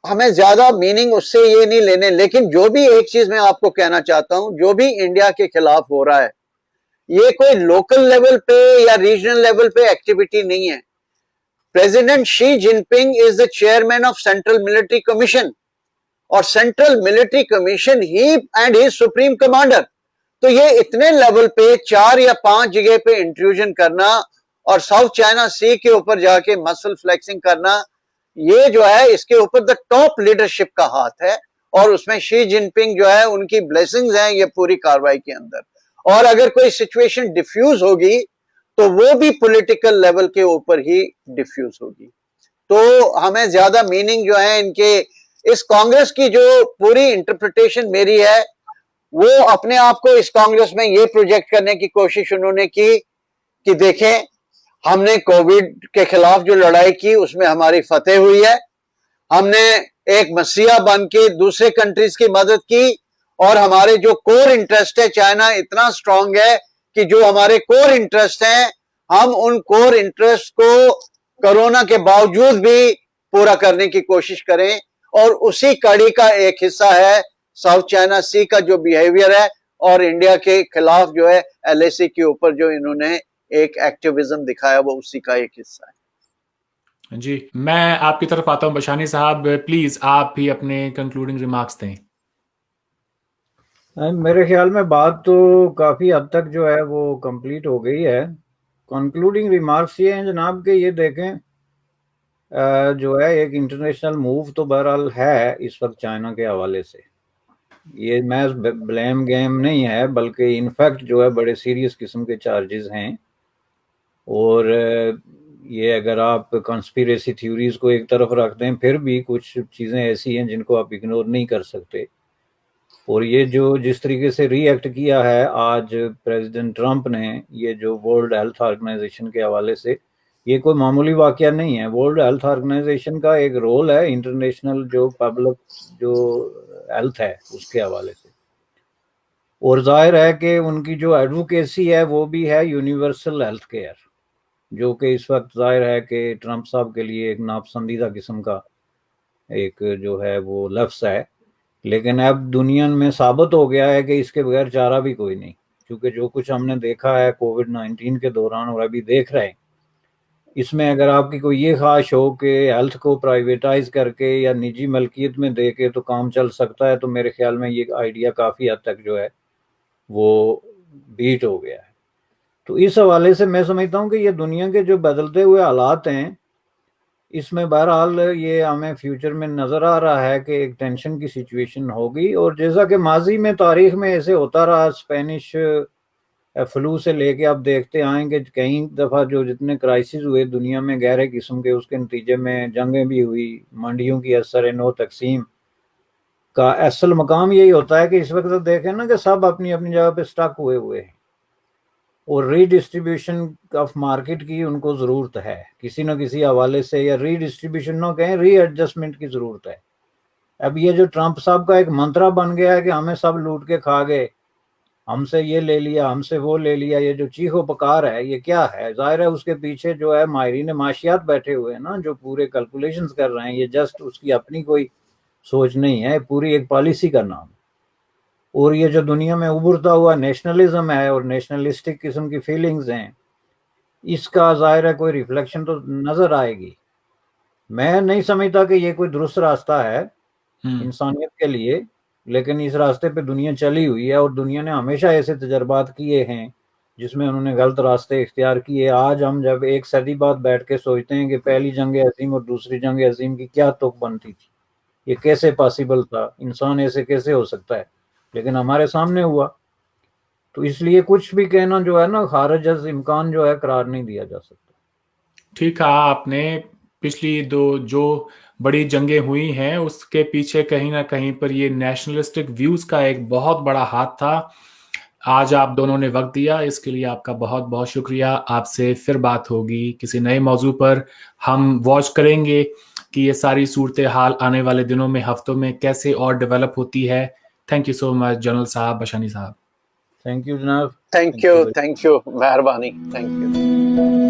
हमें ज्यादा मीनिंग उससे ये नहीं लेने। लेकिन जो भी एक चीज मैं आपको कहना चाहता हूं, जो भी इंडिया के खिलाफ हो रहा है, ये कोई लोकल लेवल पे या रीजनल लेवल पे एक्टिविटी नहीं है। President Xi Jinping is the chairman of central military commission, और सेंट्रल मिलिट्री कमीशन ही एंड ही सुप्रीम कमांडर। तो ये इतने लेवल पे 4 या 5 जगह पे इंट्रूजन करना और साउथ चाइना सी के ऊपर जाके मसल फ्लेक्सिंग करना, ये जो है इसके ऊपर द टॉप लीडरशिप का हाथ है, और उसमें शी जिनपिंग जो है उनकी ब्लेसिंग्स हैं ये पूरी कार्रवाई के अंदर। और अगर कोई सिचुएशन डिफ्यूज होगी तो वो भी पॉलिटिकल लेवल के ऊपर ही डिफ्यूज होगी। तो हमें ज्यादा मीनिंग जो है इनके इस कांग्रेस की, जो पूरी इंटरप्रिटेशन मेरी है, वो अपने आप को इस कांग्रेस में ये प्रोजेक्ट करने की कोशिश उन्होंने की कि देखें, हमने कोविड के खिलाफ जो लड़ाई की उसमें हमारी फतेह हुई है, हमने एक मसीहा बन के दूसरे कंट्रीज की मदद की, और हमारे जो कोर इंटरेस्ट है, चाइना इतना स्ट्रांग है कि जो हमारे कोर इंटरेस्ट हैं, हम उन कोर इंटरेस्ट को कोरोना के बावजूद भी पूरा करने की कोशिश करें। और उसी कड़ी का एक हिस्सा है साउथ चाइना सी का जो बिहेवियर है, और इंडिया के खिलाफ जो है एलएसी के ऊपर जो इन्होंने एक एक्टिविज्म दिखाया, वो उसी का एक हिस्सा है। जी, मैं आपकी तरफ आता हूं बशानी साहब, प्लीज आप भी अपने कंक्लूडिंग रिमार्क्स दें। मेरे ख्याल में बात तो काफ़ी हद तक जो है वो कंप्लीट हो गई है। कंक्लूडिंग रिमार्क्स ये हैं जनाब कि ये देखें, जो है एक इंटरनेशनल मूव तो बहरहाल है इस वक्त चाइना के हवाले से। ये मैं ब्लेम गेम नहीं है, बल्कि इनफैक्ट जो है बड़े सीरियस किस्म के चार्जेस हैं। और ये अगर आप कंस्पिरेसी थ्योरीज को एक तरफ रख दें, फिर भी कुछ चीज़ें ऐसी हैं जिनको आप इग्नोर नहीं कर सकते। और ये जो जिस तरीके से रिएक्ट किया है आज प्रेसिडेंट ट्रंप ने, ये जो वर्ल्ड हेल्थ ऑर्गेनाइजेशन के हवाले से, ये कोई मामूली वाकया नहीं है। वर्ल्ड हेल्थ ऑर्गेनाइजेशन का एक रोल है इंटरनेशनल जो पब्लिक जो हेल्थ है उसके हवाले से, और जाहिर है कि उनकी जो एडवोकेसी है वो भी है यूनिवर्सल हेल्थ केयर, जो कि इस वक्त जाहिर है कि ट्रंप साहब के लिए एक नापसंदीदा किस्म का एक जो है वो लफ्ज़ है। लेकिन अब दुनिया में साबित हो गया है कि इसके बगैर चारा भी कोई नहीं, क्योंकि जो कुछ हमने देखा है कोविड-19 के दौरान और अभी देख रहे हैं, इसमें अगर आपकी कोई ये ख्वाहिश हो कि हेल्थ को प्राइवेटाइज करके या निजी मलकियत में दे के तो काम चल सकता है, तो मेरे ख्याल में ये आइडिया काफ़ी हद तक जो है वो बीट हो गया है। तो इस हवाले से मैं समझता हूँ कि ये दुनिया के जो बदलते हुए हालात हैं, इसमें बहरहाल ये हमें फ्यूचर में नज़र आ रहा है कि एक टेंशन की सिचुएशन होगी। और जैसा कि माजी में तारीख में ऐसे होता रहा, स्पेनिश फ्लू से लेके आप देखते आएंगे कई दफ़ा जो जितने क्राइसिस हुए दुनिया में गहरे किस्म के, उसके नतीजे में जंगें भी हुई, मंडियों की असर नो तकसीम का असल मकाम यही होता है कि इस वक्त तो देखें ना कि सब अपनी अपनी जगह पे स्टक हुए हुए हैं, और रीडिस्ट्रीब्यूशन ऑफ मार्केट की उनको ज़रूरत है किसी न किसी हवाले से, या रीडिस्ट्रीब्यूशन ना कहें, रीएडजस्टमेंट की ज़रूरत है। अब ये जो ट्रंप साहब का एक मंत्रा बन गया है कि हमें सब लूट के खा गए, हमसे ये ले लिया, हमसे वो ले लिया, ये जो चीखो पकार है ये क्या है? जाहिर है उसके पीछे जो है माहिरीन माशियात बैठे हुए हैं ना, जो पूरे कैलकुलेशंस कर रहे हैं। ये जस्ट उसकी अपनी कोई सोच नहीं है, पूरी एक पॉलिसी का नाम। और ये जो दुनिया में उभरता हुआ नेशनलिज्म है और नेशनलिस्टिक किस्म की फीलिंग्स हैं, इसका ज़ाहिर है कोई रिफ्लेक्शन तो नजर आएगी। मैं नहीं समझता कि ये कोई दुरुस्त रास्ता है इंसानियत के लिए, लेकिन इस रास्ते पे दुनिया चली हुई है और दुनिया ने हमेशा ऐसे तजर्बात किए हैं जिसमें उन्होंने गलत रास्ते इख्तियार किए। आज हम जब एक सदी बाद बैठ के सोचते हैं कि पहली जंग अजीम और दूसरी जंग अजीम की क्या तुक बनती थी, ये कैसे पॉसिबल था, इंसान ऐसे कैसे हो सकता है, लेकिन हमारे सामने हुआ। तो इसलिए कुछ भी कहना जो है ना खारिज अज इम्कान जो है करार नहीं दिया जा सकता। ठीक कहा आपने। पिछली दो जो बड़ी जंगें हुई हैं उसके पीछे कहीं ना कहीं पर ये नेशनलिस्टिक व्यूज का एक बहुत बड़ा हाथ था। आज आप दोनों ने वक्त दिया, इसके लिए आपका बहुत बहुत शुक्रिया। आपसे फिर बात होगी किसी नए मौजू पर। हम वॉच करेंगे कि ये सारी सूरत हाल आने वाले दिनों में, हफ्तों में कैसे और डेवलप होती है। Thank you so much general साहब, बशानी साहब। थैंक यू जनाब। थैंक यू, मेहरबानी, थैंक यू।